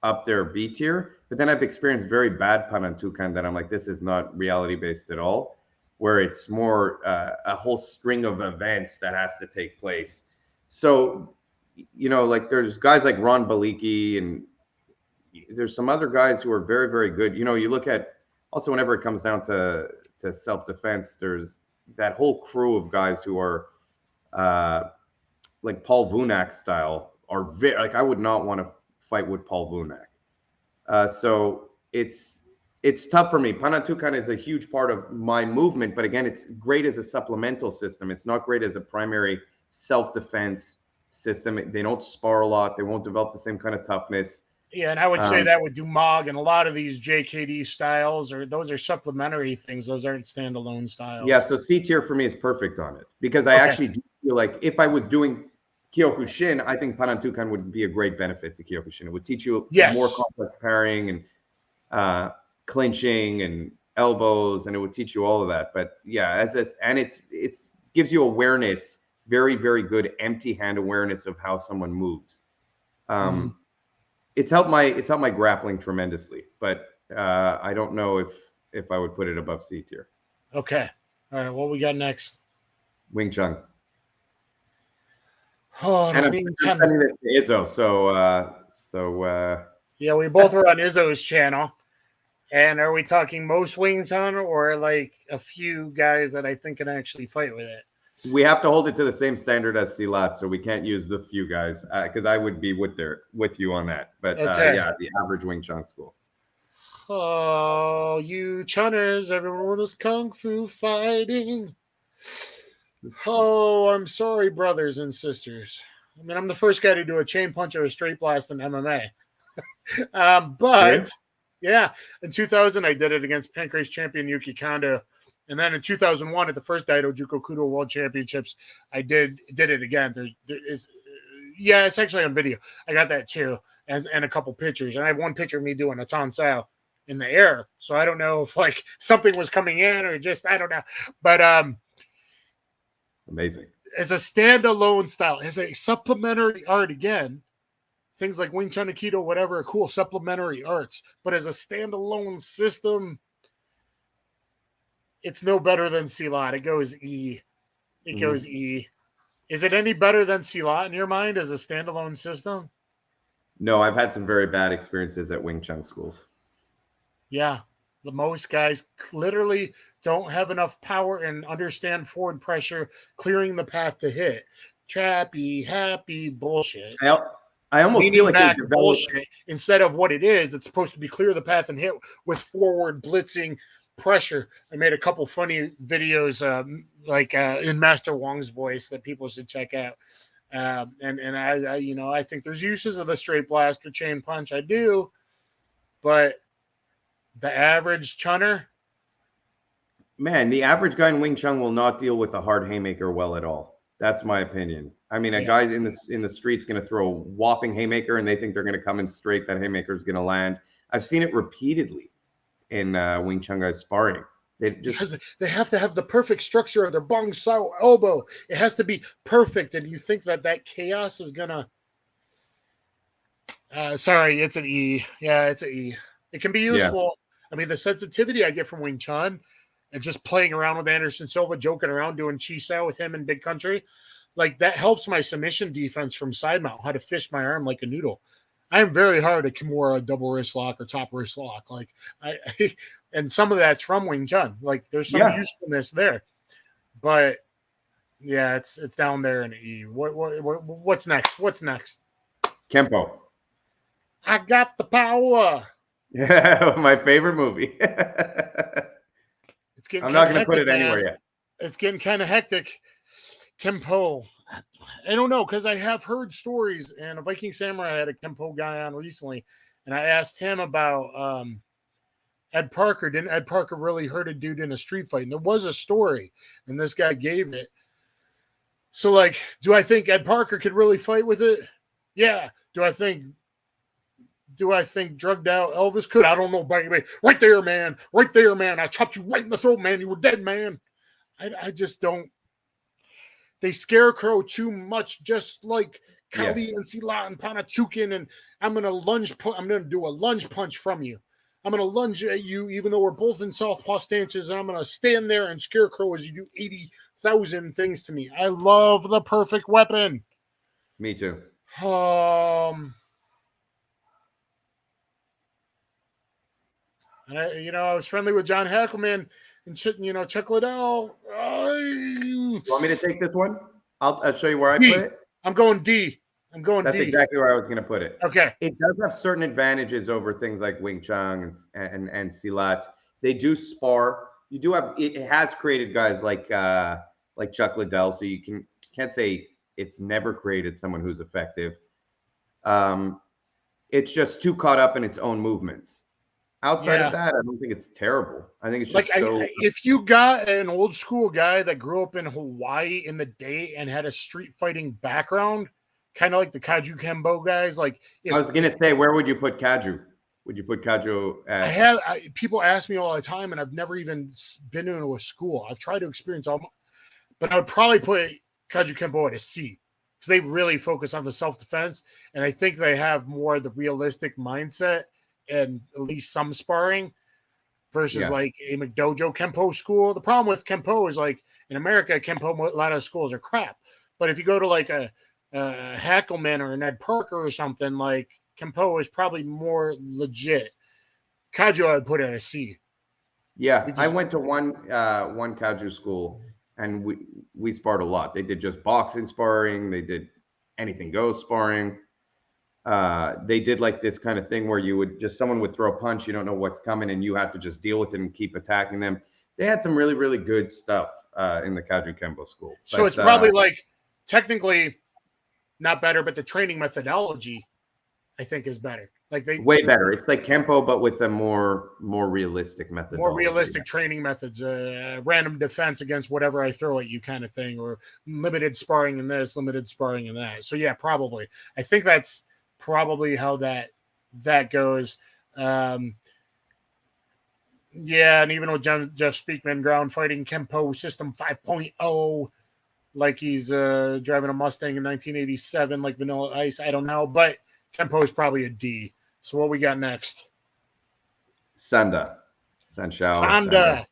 up there B tier. But then I've experienced very bad Panantukan that I'm like, this is not reality based at all, where it's more a whole string of events that has to take place. So, you know, like there's guys like Ron Baliki, and there's some other guys who are very, very good. You know, you look at also whenever it comes down to self-defense, there's that whole crew of guys who are like Paul Vunak style, are very, like I would not want to fight with Paul Vunak. So it's tough for me. Panantukan is a huge part of my movement, but again, it's great as a supplemental system. It's not great as a primary self-defense system. They don't spar a lot. They won't develop the same kind of toughness. Yeah, and I would say that with Dumag and a lot of these JKD styles, those are supplementary things. Those aren't standalone styles. Yeah, so C tier for me is perfect on it, because I actually do feel like if I was doing Kyokushin, I think Panantukan would be a great benefit to Kyokushin. It would teach you more complex parrying and clinching and elbows, and it would teach you all of that. But yeah, it gives you awareness, very, very good empty hand awareness of how someone moves. It's helped my grappling tremendously, but I don't know if I would put it above C tier. Okay. All right. What we got next? Wing Chun. Oh, and I'm sending this to Izzo, so So Yeah, we both were on Izzo's channel. And are we talking most Wing Chun or like a few guys that I think can actually fight with it? we have to hold it to the same standard as Silat, so we can't use the few guys because I would be with you on that. But Okay. yeah, the average Wing Chun school. Oh, you Chunners, everyone is kung fu fighting. Oh, I'm sorry, brothers and sisters. I mean, I'm the first guy to do a chain punch or a straight blast in MMA. But yeah, in 2000, I did it against Pancrase champion Yuki Kondo. And then in 2001, at the first Daido Juko Kudo World Championships, I did it again. It's actually on video. I got that too, and a couple pictures. And I have one picture of me doing a Tansao in the air. So I don't know if like something was coming in or just I don't know. But amazing. As a standalone style, as a supplementary art again, things like Wing Chun, Aikido, whatever are cool supplementary arts. But as a standalone system, it's no better than Silat. It goes E. It goes E. Is it any better than Silat in your mind as a standalone system? No, I've had some very bad experiences at Wing Chun schools. Yeah. The most guys literally don't have enough power and understand forward pressure, clearing the path to hit. Chappy, happy bullshit. I almost feel like back bullshit instead of what it is. It's supposed to be clear the path and hit with forward blitzing pressure. I made a couple funny videos in Master Wong's voice that people should check out. And I think there's uses of the straight blast or chain punch. I do, but the average chunner, man, the average guy in Wing Chun will not deal with a hard haymaker well at all. That's my opinion. I mean, a guy in the street's going to throw a whopping haymaker, and they think they're going to come in straight. That haymaker is going to land. I've seen it repeatedly in Wing Chun guys sparring. Because they have to have the perfect structure of their bong sao elbow. It has to be perfect, and you think that chaos is gonna. Sorry, it's an E. Yeah, it's an E. It can be useful. Yeah. I mean, the sensitivity I get from Wing Chun and just playing around with Anderson Silva, joking around, doing chi sao with him in Big Country, like that helps my submission defense from side mount, how to fish my arm like a noodle. I am very hard at Kimura double wrist lock or top wrist lock. Like and some of that's from Wing Chun. Like there's some usefulness there, but yeah, it's down there in the E. What's next? What's next? Kempo. I got the power. Yeah, my favorite movie. I'm not going to put it anywhere yet. It's getting kind of hectic. Kempo. I don't know, because I have heard stories, and a Viking Samurai had a Kempo guy on recently, and I asked him about Ed Parker. Didn't Ed Parker really hurt a dude in a street fight? And there was a story, and this guy gave it. So, like, do I think Ed Parker could really fight with it? Yeah. Do I think drugged out Elvis could? I don't know, baby. Right there, man. Right there, man. I chopped you right in the throat, man. You were dead, man. I just don't. They scarecrow too much, just like Kali and Silat and Panachukin, and I'm going to do a lunge punch from you. I'm going to lunge at you, even though we're both in southpaw stances, and I'm going to stand there and scarecrow as you do 80,000 things to me. I love the perfect weapon. Me too. And I was friendly with John Hackelman and Chuck Liddell. You want me to take this one? I'll show you where I put it. I'm going D. That's exactly where I was going to put it. Okay. It does have certain advantages over things like Wing Chun and Silat. They do spar. You do have. It has created guys like Chuck Liddell, so you can't say it's never created someone who's effective. It's just too caught up in its own movements. Outside of that, I don't think it's terrible. I think it's just if you got an old school guy that grew up in Hawaii in the day and had a street fighting background, kind of like the Kaju Kembo guys. Like, I was gonna say, where would you put Kaju? Would you put Kaju at? People ask me all the time, and I've never even been into a school. I've tried to experience but I would probably put Kaju Kembo at a C because they really focus on the self-defense, and I think they have more of the realistic mindset and at least some sparring versus like a McDojo Kempo school. The problem with Kempo is like in America, Kempo, a lot of schools are crap. But if you go to like a Hackelman or an Ed Parker or something, like Kempo is probably more legit. Kaju, I would put at a C. Yeah, I went to one Kaju school, and we sparred a lot. They did just boxing sparring. They did anything goes sparring. They did like this kind of thing where someone would throw a punch, you don't know what's coming, and you have to just deal with it and keep attacking them. They had some really, really good stuff in the Kaju Kempo school. So it's probably like technically not better, but the training methodology, I think, is better. Like way better. It's like Kempo, but with a more realistic methodology. More realistic training methods, random defense against whatever I throw at you kind of thing, or limited sparring in this, limited sparring in that. So yeah, probably. I think that's probably how that goes. Yeah, and even with Jeff Speakman, ground fighting Kempo System 5.0, like he's driving a Mustang in 1987, like Vanilla Ice. I don't know, but Kempo is probably a D. So what we got next? Sanda. Sanda.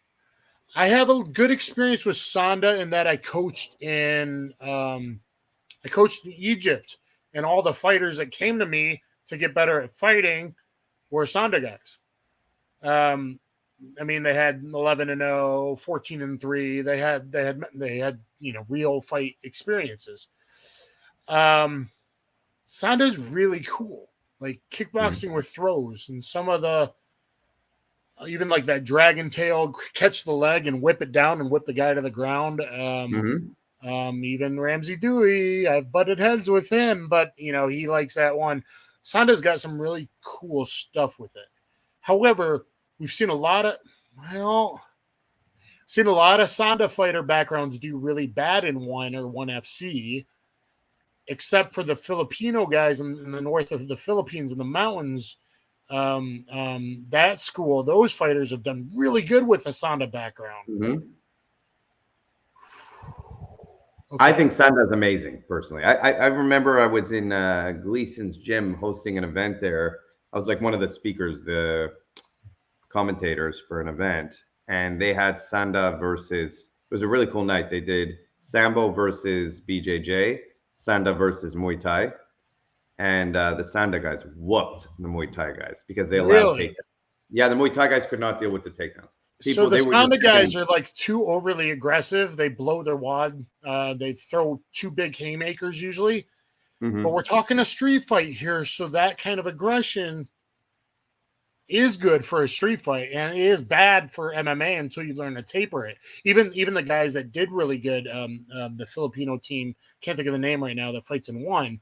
I have a good experience with Sanda in that I coached in Egypt, and all the fighters that came to me to get better at fighting were Sanda guys. I mean, they had 11-0, 14-3. They had real fight experiences. Sanda's really cool. Like kickboxing with throws, and some of the even like that dragon tail, catch the leg and whip it down and whip the guy to the ground. Even Ramsey Dewey, I've butted heads with him, but he likes that one. Sanda's got some really cool stuff with it. However, we've seen a lot of Sanda fighter backgrounds do really bad in ONE or ONE FC. Except for the Filipino guys in the north of the Philippines in the mountains, that school, those fighters have done really good with a Sanda background. Mm-hmm. Okay. I think Sanda is amazing, personally. I remember I was in Gleason's gym hosting an event there. I was like one of the speakers, the commentators for an event, and they had Sanda versus, it was a really cool night. They did Sambo versus BJJ, Sanda versus Muay Thai, and the Sanda guys whooped the Muay Thai guys because they allowed takedowns. Yeah, the Muay Thai guys could not deal with the takedowns. So the Sanda guys are like too overly aggressive. They blow their wad. They throw two big haymakers usually. Mm-hmm. But we're talking a street fight here, so that kind of aggression is good for a street fight, and it is bad for MMA until you learn to taper it. Even the guys that did really good, the Filipino team, can't think of the name right now, that fights in ONE,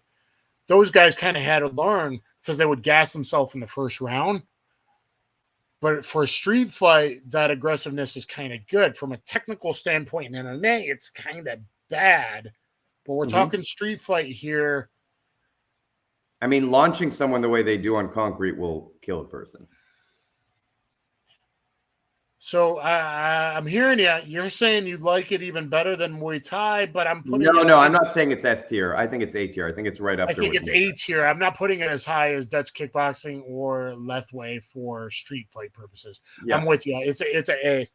those guys kind of had to learn because they would gas themselves in the first round. But for a street fight, that aggressiveness is kind of good. From a technical standpoint in MMA, it's kind of bad. But we're talking street fight here. I mean, launching someone the way they do on concrete will kill a person. So I'm hearing you. You're saying you like it even better than Muay Thai, but I'm putting No, I'm not saying it's S tier. I think it's A tier. I think it's right up there. I think it's A tier. I'm not putting it as high as Dutch kickboxing or Lethwei for street fight purposes. Yeah. I'm with you. It's an A.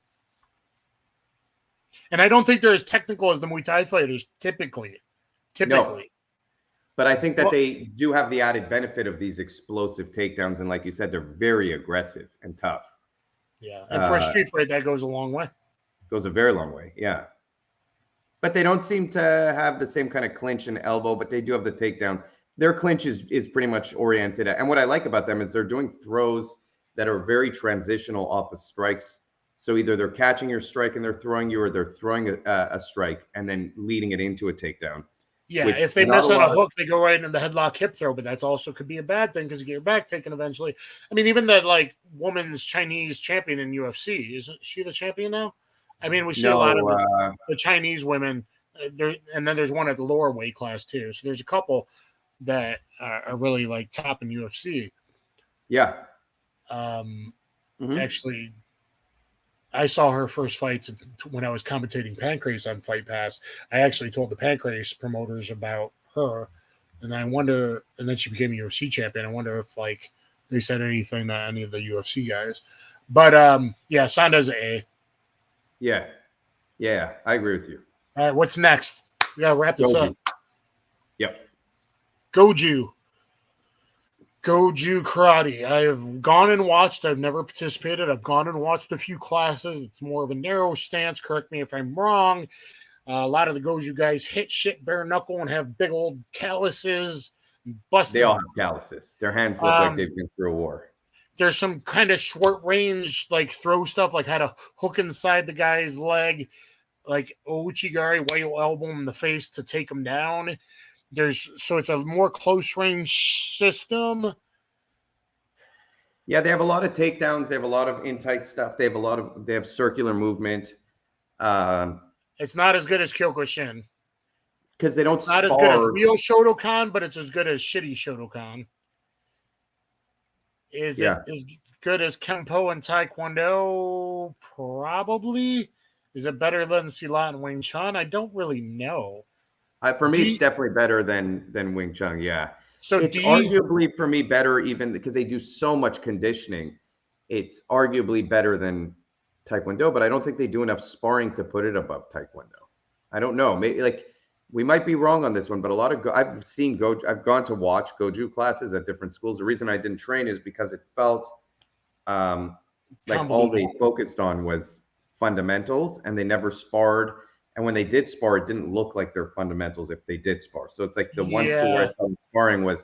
And I don't think they're as technical as the Muay Thai fighters typically. No. But I think that they do have the added benefit of these explosive takedowns. And like you said, they're very aggressive and tough. Yeah. And for a street fight, that goes a long way. Goes a very long way. Yeah. But they don't seem to have the same kind of clinch and elbow, but they do have the takedowns. Their clinch is pretty much oriented at, and what I like about them is they're doing throws that are very transitional off of strikes. So either they're catching your strike and they're throwing you, or they're throwing a strike and then leading it into a takedown. Yeah, if they miss on a hook, they go right into the headlock hip throw, but that's also could be a bad thing because you get your back taken eventually. I mean, even the woman's Chinese champion in UFC, isn't she the champion now? I mean, we see a lot of the Chinese women there, and then there's one at the lower weight class too. So there's a couple that are really like top in UFC. Yeah. Actually, I saw her first fights when I was commentating Pancrase on Fight Pass. I actually told the Pancrase promoters about her, and then she became a UFC champion. I wonder if they said anything to any of the UFC guys. But yeah, Sanda's A. Yeah, I agree with you. All right, what's next? We gotta wrap this up. Yep. Goju. Goju Karate. I have gone and watched. I've never participated. I've gone and watched a few classes. It's more of a narrow stance. Correct me if I'm wrong. A lot of the Goju guys hit shit bare knuckle and have big old calluses. Busted. They all have calluses. Their hands look like they've been through a war. There's some kind of short range, like throw stuff, like how to hook inside the guy's leg, like Ouchigari, white elbow in the face to take him down. So it's a more close range system. Yeah, they have a lot of takedowns. They have a lot of in tight stuff. They have circular movement. It's not as good as Kyokushin. Because they don't Not as good as real Shotokan, but it's as good as shitty Shotokan. Is it as good as Kempo and Taekwondo? Probably. Is it better than Silat and Wing Chun? I don't really know. For me, it's definitely better than Wing Chun. Yeah. So it's arguably for me better, even because they do so much conditioning. It's arguably better than Taekwondo, but I don't think they do enough sparring to put it above Taekwondo. I don't know. Maybe like we might be wrong on this one, but I've gone to watch Goju classes at different schools. The reason I didn't train is because it felt like all they focused on was fundamentals, and they never sparred. And when they did spar, it didn't look like their fundamentals if they did spar. So it's like the one school where I saw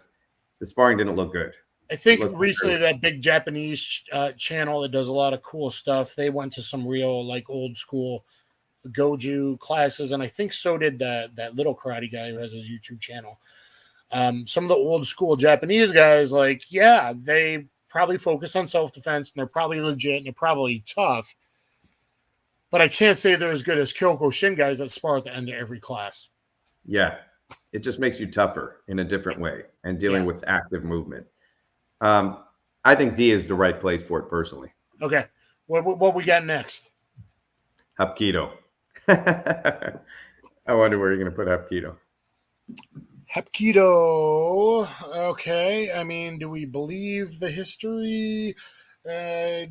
the sparring didn't look good. I think recently that big Japanese channel that does a lot of cool stuff, they went to some real like old school Goju classes, and I think so did that little karate guy who has his YouTube channel. Some of the old school Japanese guys, like, yeah, they probably focus on self-defense, and they're probably legit, and they're probably tough. But I can't say they're as good as Kyokushin guys that spar at the end of every class. Yeah, it just makes you tougher in a different way and dealing with active movement. I think D is the right place for it personally. Okay, what we got next? Hapkido. I wonder where you're going to put Hapkido. Hapkido. Okay. I mean, do we believe the history? I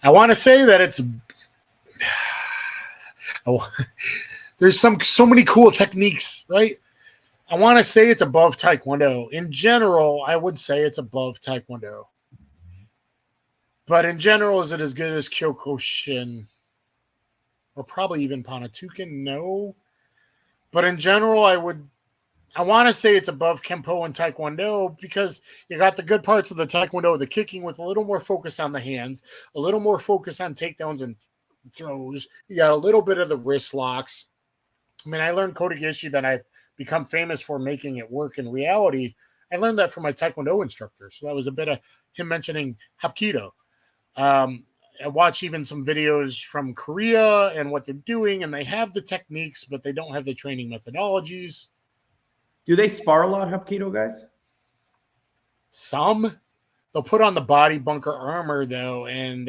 want to say that it's. Oh, there's so many cool techniques, right? I want to say it's above Taekwondo. In general, I would say it's above Taekwondo. But in general, is it as good as Kyokushin? Or probably even Panatuken? No. But in general, I want to say it's above Kempo and Taekwondo because you got the good parts of the Taekwondo, the kicking with a little more focus on the hands, a little more focus on takedowns and throws. You got a little bit of the wrist locks. I mean, I learned Kotegishi that I've become famous for making it work in reality. I learned that from my Taekwondo instructor. So that was a bit of him mentioning Hapkido. I watch even some videos from Korea and what they're doing, and they have the techniques, but they don't have the training methodologies. Do they spar a lot, Hapkido guys? Some. They'll put on the body bunker armor, though, and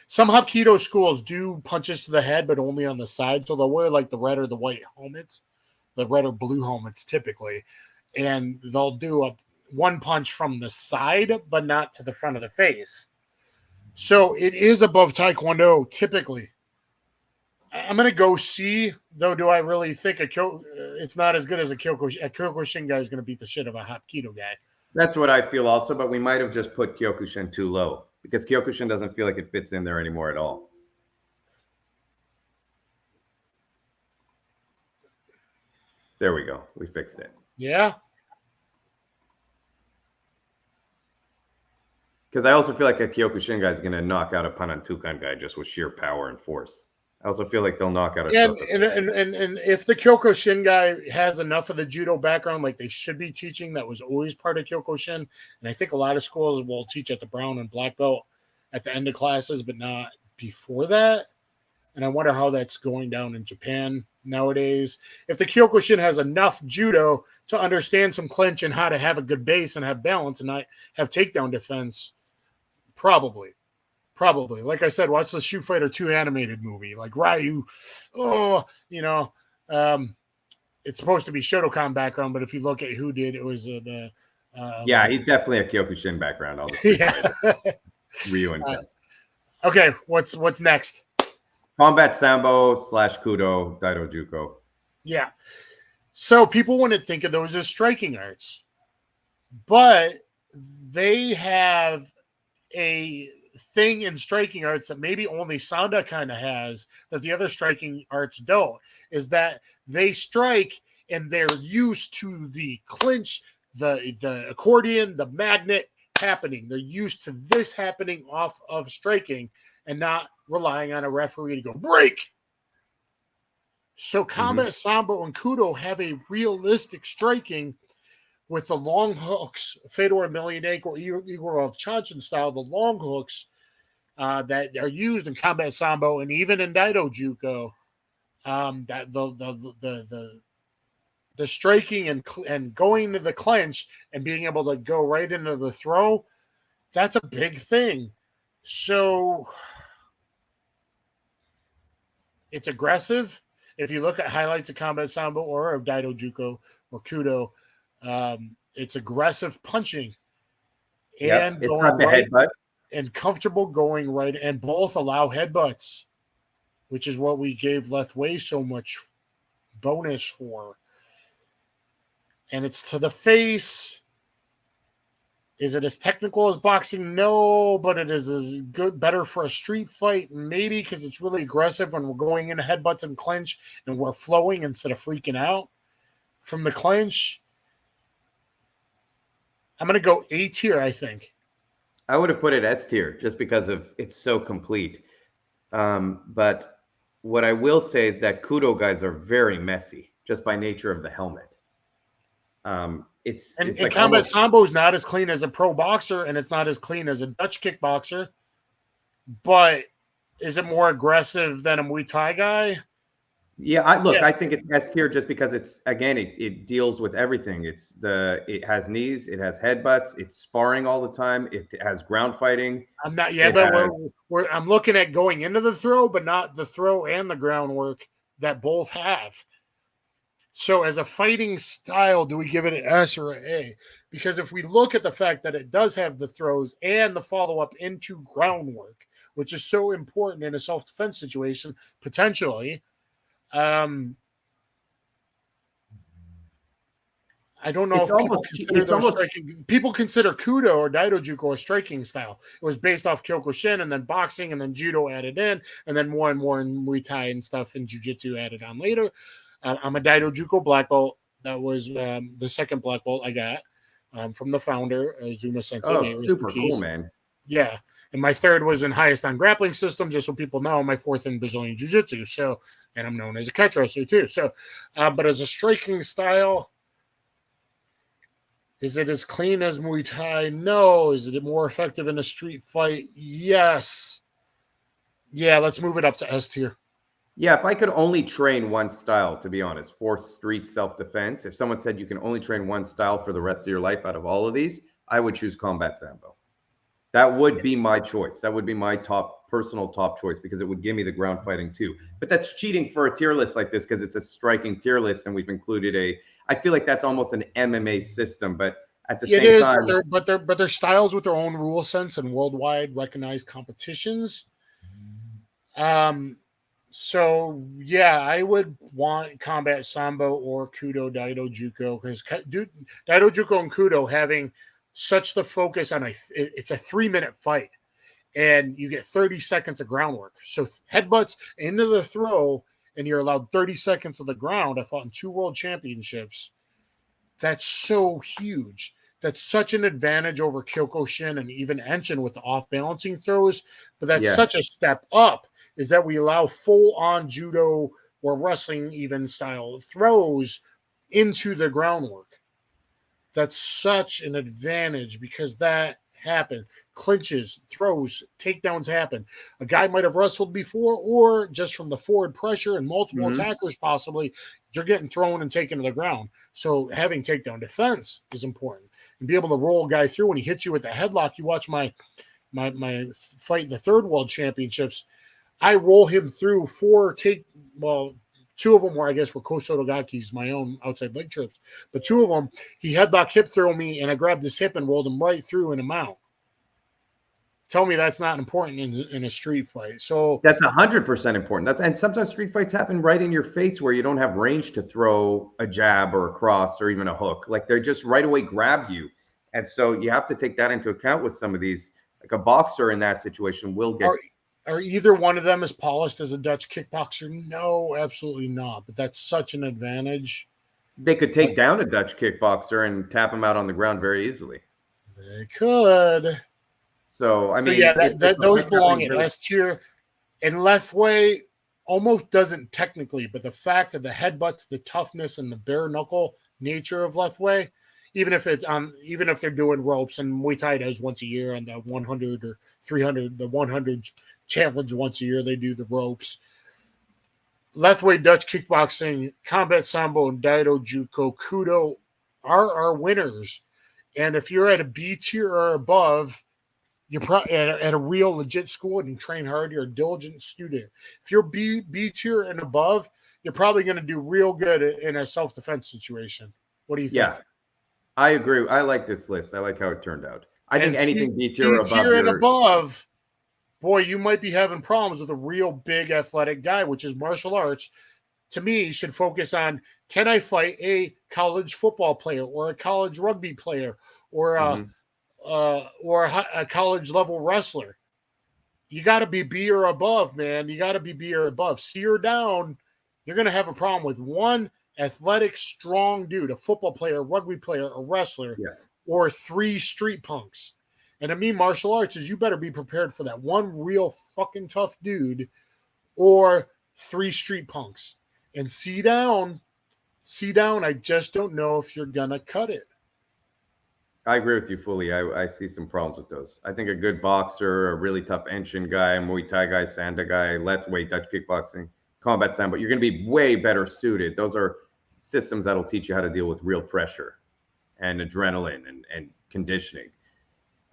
some Hapkido schools do punches to the head, but only on the side. So they'll wear like the red or the white helmets. The red or blue helmets typically, and they'll do one punch from the side, but not to the front of the face. So it is above Taekwondo typically. I'm going to go C, though. Do I really think it's not as good as a Kyokushin guy is going to beat the shit of a Hapkido guy? That's what I feel also, but we might have just put Kyokushin too low because Kyokushin doesn't feel like it fits in there anymore at all. There we go. We fixed it. Yeah. Because I also feel like a Kyokushin guy is going to knock out a Panantukan guy just with sheer power and force. I also feel like they'll knock out a and if the Kyokushin guy has enough of the judo background like they should be teaching, that was always part of Kyokushin. And I think a lot of schools will teach at the brown and black belt at the end of classes, but not before that. And I wonder how that's going down in Japan nowadays. If the Kyokushin has enough judo to understand some clinch and how to have a good base and have balance and not have takedown defense, probably. Like I said, watch the Shoot Fighter 2 animated movie. Like Ryu, it's supposed to be Shotokan background, but if you look at who did, it was he's definitely a Kyokushin background. Yeah. Ryu and okay, what's next? Combat Sambo / Kudo Daido Juko. Yeah. So people wouldn't think of those as striking arts, but they have a thing in striking arts that maybe only Sanda kind of has that the other striking arts don't, is that they strike and they're used to the clinch, the accordion, the magnet happening. They're used to this happening off of striking and not relying on a referee to go break. So Combat Sambo and Kudo have a realistic striking with the long hooks, Fedor Emelianenko or Igor Chanchin style, the long hooks that are used in Combat Sambo and even in Daido Juko. That the striking and going to the clinch and being able to go right into the throw, that's a big thing. So it's aggressive. If you look at highlights of Combat Sambo or of Daido Juko or Kudo, it's aggressive punching and it's going not the right headbutt. and comfortable going right, and both allow headbutts, which is what we gave Lethway so much bonus for. And it's to the face. Is it as technical as boxing? No, but it is as good, better for a street fight, maybe, because it's really aggressive when we're going into headbutts and clinch and we're flowing instead of freaking out from the clinch. I'm going to go A tier, I think. I would have put it S tier just because of it's so complete. But what I will say is that Kudo guys are very messy just by nature of the helmet. It's like Combat Sambo is not as clean as a pro boxer, and it's not as clean as a Dutch kickboxer. But is it more aggressive than a Muay Thai guy? Yeah, I think it's S tier just because it's, again, it deals with everything. It has knees, it has headbutts, it's sparring all the time, it has ground fighting. I'm not yet, but I'm looking at going into the throw, but not the throw and the groundwork that both have. So as a fighting style, do we give it an S or an A? Because if we look at the fact that it does have the throws and the follow-up into groundwork, which is so important in a self-defense situation, potentially, I don't know if people consider Kudo or Daido Juko a striking style. It was based off Kyokushin and then boxing and then judo added in, and then more and more in Muay Thai and stuff and jiu-jitsu added on later. I'm a Daido Juko black belt. That was the second black belt I got from the founder, Zuma Sensei. Oh, super cool, man. Yeah. And my third was in highest on grappling system, just so people know. My fourth in Brazilian Jiu-Jitsu. So, and I'm known as a catch wrestler too. So, but as a striking style, is it as clean as Muay Thai? No. Is it more effective in a street fight? Yes. Yeah, let's move it up to S tier. Yeah, if I could only train one style, to be honest, for street self-defense, if someone said you can only train one style for the rest of your life out of all of these, I would choose Combat Sambo. That would be my choice. That would be my personal top choice because it would give me the ground fighting too. But that's cheating for a tier list like this because it's a striking tier list and we've included I feel like that's almost an MMA system, but at the same time. But they're styles with their own rule sense and worldwide recognized competitions. So, yeah, I would want Combat Sambo or Kudo Daido Juko because Daido Juko and Kudo having such the focus on it's a 3-minute fight and you get 30 seconds of groundwork. So headbutts into the throw and you're allowed 30 seconds of the ground. I fought in 2 world championships. That's so huge. That's such an advantage over Kyokushin and even Enshin with the off-balancing throws. But that's such a step up. Is that we allow full-on judo or wrestling even style throws into the groundwork. That's such an advantage because that happened. Clinches, throws, takedowns happen. A guy might have wrestled before or just from the forward pressure and multiple attackers possibly, you're getting thrown and taken to the ground. So having takedown defense is important. And be able to roll a guy through when he hits you with the headlock. You watch my fight in the third world championships. I roll him through 2 of them were Kosotogakis, my own outside leg trips. But 2 of them, he headlock hip throw me, and I grabbed his hip and rolled him right through in a mount. tell me that's not important in a street fight. So That's 100% important. And sometimes street fights happen right in your face where you don't have range to throw a jab or a cross or even a hook. Like they're just right away grab you. And so you have to take that into account with some of these. Like a boxer in that situation will get. Are either one of them as polished as a Dutch kickboxer? No, absolutely not. But that's such an advantage. They could take down a Dutch kickboxer and tap him out on the ground very easily. They could. So, I mean, yeah, those belong in S tier. And Lethway almost doesn't technically, but the fact that the headbutts, the toughness, and the bare knuckle nature of Lethway, even if they're doing ropes, and Muay Thai does once a year on the 100 or 300, the 100 challenge once a year, they do the ropes. Lethway, Dutch kickboxing, combat sambo, and Daido Juko Kudo are our winners. And if you're at a B tier or above, you're probably at a real legit school and you train hard, you're a diligent student. If you're B tier and above, you're probably going to do real good in a self-defense situation. What do you think? Yeah, I agree. I like this list. I like how it turned out. I think anything B tier or above, boy, you might be having problems with a real big athletic guy, which is martial arts. To me, should focus on, can I fight a college football player or a college rugby player or a college level wrestler? You got to be B or above, man. You got to be B or above. C or down, you're going to have a problem with one athletic, strong dude, a football player, a rugby player, a wrestler, or 3 street punks. And to me, martial arts is you better be prepared for that one real fucking tough dude or 3 street punks. And C down, I just don't know if you're going to cut it. I agree with you fully. I see some problems with those. I think a good boxer, a really tough Enshin guy, Muay Thai guy, Sanda guy, Lethway, Dutch kickboxing, combat sambo, you're going to be way better suited. Those are systems that'll teach you how to deal with real pressure and adrenaline and conditioning.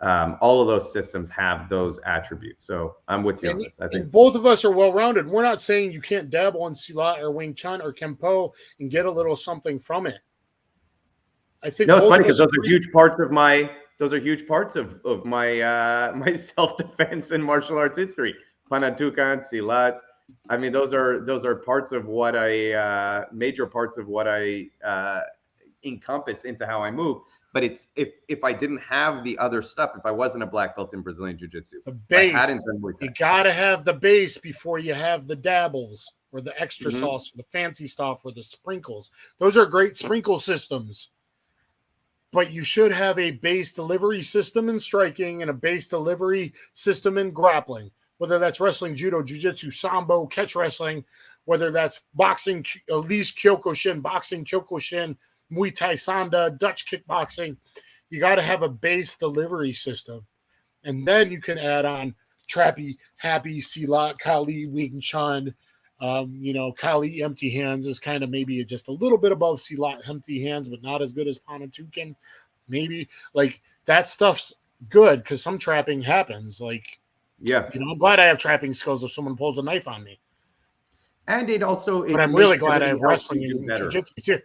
All of those systems have those attributes. So I'm with you on this. I think both of us are well-rounded. We're not saying you can't dabble in Silat or Wing Chun or Kempo and get a little something from it. I think no, it's funny because those are huge parts of my my self-defense and martial arts history. Panantukan, Silat. I mean, those are parts of what major parts of what I encompass into how I move. But it's if I didn't have the other stuff, if I wasn't a black belt in Brazilian Jiu-Jitsu, the base, you got to have the base before you have the dabbles or the extra sauce, or the fancy stuff, or the sprinkles. Those are great sprinkle systems. But you should have a base delivery system in striking and a base delivery system in grappling, whether that's wrestling, judo, jiu-jitsu, sambo, catch wrestling, whether that's boxing, at least Kyokushin, boxing, Kyokushin, Muay Thai, Sanda, Dutch kickboxing. You got to have a base delivery system. And then you can add on Trappy, Happy, Silat, Kali, Wing Chun. Kali empty hands is kind of maybe just a little bit above Silat empty hands, but not as good as Panantukan. Maybe like that stuff's good because some trapping happens. Like, I'm glad I have trapping skills if someone pulls a knife on me. And but I'm really glad I have wrestling and jiu-jitsu too.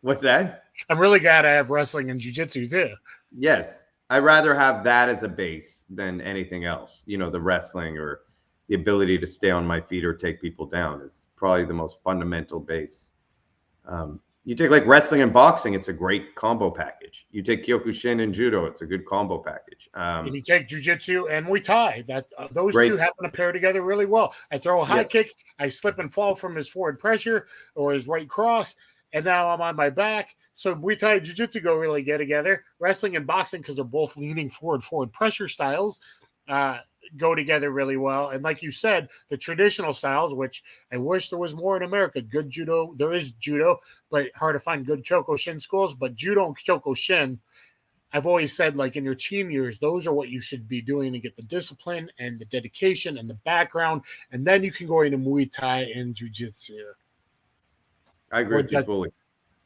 What's that? I'm really glad I have wrestling and jiu-jitsu too. Yes. I'd rather have that as a base than anything else. The wrestling or the ability to stay on my feet or take people down is probably the most fundamental base. You take like wrestling and boxing, it's a great combo package. You take Kyokushin and Judo, it's a good combo package. And you take Jiu-Jitsu and Muay Thai. Those two happen to pair together really well. I throw a high kick, I slip and fall from his forward pressure or his right cross, and now I'm on my back. So Muay Thai and Jiu-Jitsu go really good together. Wrestling and boxing, because they're both leaning forward pressure styles, go together really well. And like you said, the traditional styles, which I wish there was more in America, good judo. There is judo, but hard to find good Kyokushin schools. But judo and Kyokushin, I've always said, like in your team years, those are what you should be doing to get the discipline and the dedication and the background. And then you can go into Muay Thai and Jiu-Jitsu. I agree with you fully.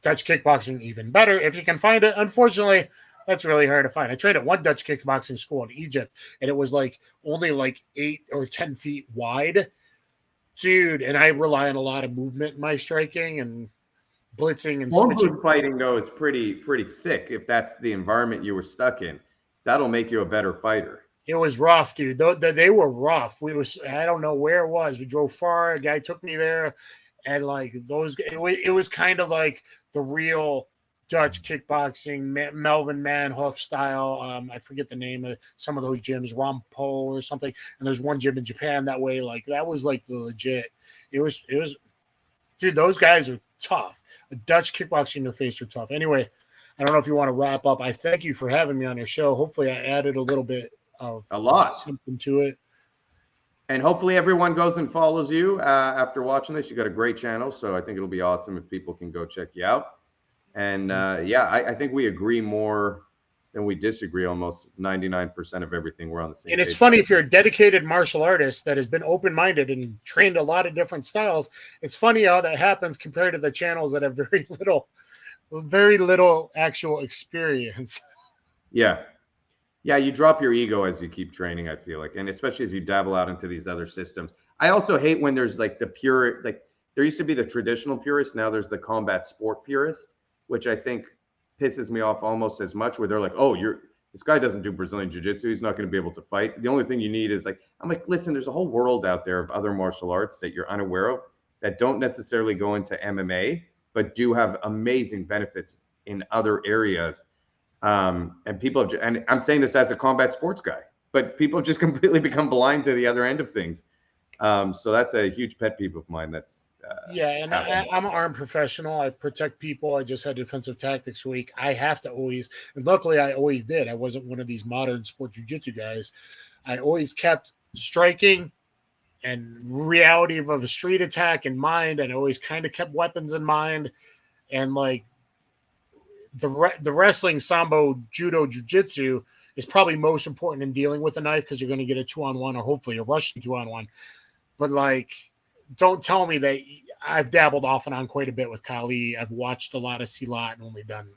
Dutch kickboxing, even better if you can find it. Unfortunately, that's really hard to find. I trained at one Dutch kickboxing school in Egypt, and it was only 8 or 10 feet wide. Dude, and I rely on a lot of movement in my striking and blitzing and switching. Fighting, though, is pretty sick if that's the environment you were stuck in. That'll make you a better fighter. It was rough, dude. They were rough. I don't know where it was. We drove far. A guy took me there, and like it was kind of like the real Dutch kickboxing, Melvin Manhoef style. I forget the name of some of those gyms, Rampo or something. And there's one gym in Japan that way. Like that was like the legit. It was, dude. Those guys are tough. The Dutch kickboxing interface are tough. Anyway, I don't know if you want to wrap up. I thank you for having me on your show. Hopefully, I added a little bit of A lot. something to it. And hopefully everyone goes and follows you after watching this. You got a great channel, so I think it'll be awesome if people can go check you out. And I think we agree more than we disagree. Almost 99% of everything we're on the same. And it's page. funny, if you're a dedicated martial artist that has been open-minded and trained a lot of different styles, it's funny how that happens compared to the channels that have very little actual experience. Yeah, you drop your ego as you keep training, I feel like, and especially as you dabble out into these other systems. I also hate when there's like the pure, like there used to be the traditional purist, now there's the combat sport purist, which I think pisses me off almost as much, where they're like, oh, this guy doesn't do Brazilian jiu-jitsu, he's not going to be able to fight. The only thing you need is like, I'm like, listen, there's a whole world out there of other martial arts that you're unaware of that don't necessarily go into MMA, but do have amazing benefits in other areas. And people have, and I'm saying this as a combat sports guy, but people have just completely become blind to the other end of things. So that's a huge pet peeve of mine. That's and I'm an armed professional. I protect people. I just had defensive tactics week. I have to always, and luckily I always did. I wasn't one of these modern sport jiu-jitsu guys. I always kept striking and reality of a street attack in mind, and I always kind of kept weapons in mind, and like the wrestling, sambo, judo, jiu-jitsu is probably most important in dealing with a knife, because you're going to get a 2-on-1 or hopefully a rushing 2-on-1. But like, don't tell me that. I've dabbled off and on quite a bit with Kali. I've watched a lot of Silat and only done,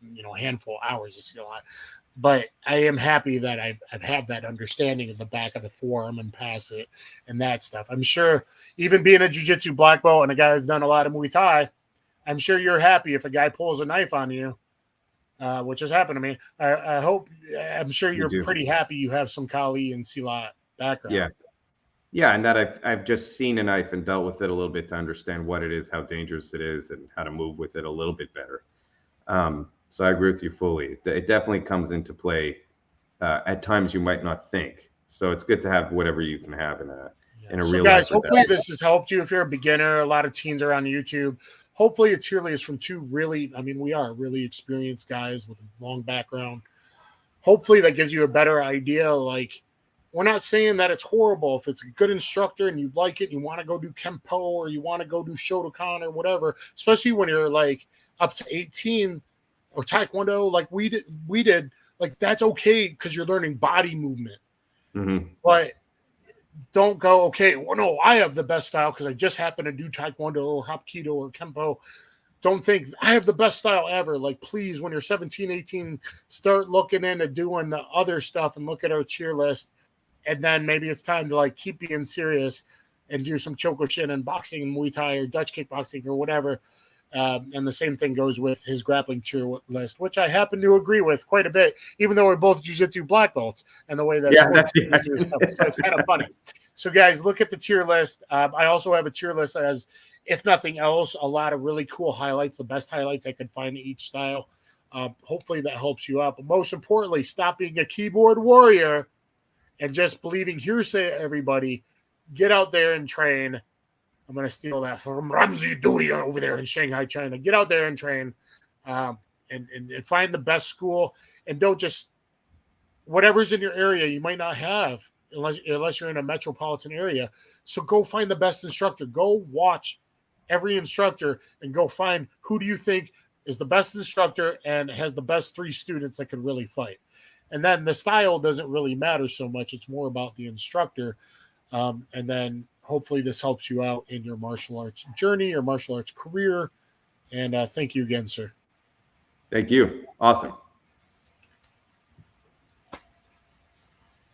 a handful of hours of Silat. But I am happy that I have that understanding of the back of the forearm and pass it and that stuff. I'm sure, even being a jiu-jitsu black belt and a guy that's done a lot of Muay Thai, I'm sure you're happy if a guy pulls a knife on you, which has happened to me. I'm sure you're pretty happy you have some Kali and Silat background. Yeah, and that I've just seen a knife and dealt with it a little bit to understand what it is, how dangerous it is, and how to move with it a little bit better. So I agree with you fully. It definitely comes into play at times you might not think. So it's good to have whatever you can have in a real life. Guys, hopefully this has helped you. If you're a beginner, a lot of teens are on YouTube. Hopefully a tier list from two we are really experienced guys with a long background. Hopefully that gives you a better idea. Like, we're not saying that it's horrible. If it's a good instructor and you like it, and you want to go do Kempo or you want to go do Shotokan or whatever, especially when you're like up to 18 or Taekwondo, like we did, like that's okay because you're learning body movement. Mm-hmm. But don't go, okay, well, no, I have the best style because I just happen to do Taekwondo or Hapkido or Kempo. Don't think I have the best style ever. Like, please, when you're 17, 18, start looking into doing the other stuff and look at our tier list. And then maybe it's time to like keep being serious and do some Kyokushin and boxing and Muay Thai or Dutch kickboxing or whatever. And the same thing goes with his grappling tier list, which I happen to agree with quite a bit, even though we're both jiu-jitsu black belts and the way that is covered. So it's kind of funny. So guys, look at the tier list. I also have a tier list that has, if nothing else, a lot of really cool highlights, the best highlights I could find in each style. Hopefully that helps you out. But most importantly, stop being a keyboard warrior and just believing hearsay, everybody. Get out there and train. I'm going to steal that from Ramzi Dewey over there in Shanghai, China. Get out there and train and find the best school. And don't just, whatever's in your area, you might not have unless you're in a metropolitan area. So go find the best instructor. Go watch every instructor and go find who do you think is the best instructor and has the best 3 students that could really fight. And then the style doesn't really matter so much. It's more about the instructor. And then hopefully this helps you out in your martial arts journey or martial arts career. And thank you again, sir. Thank you. Awesome.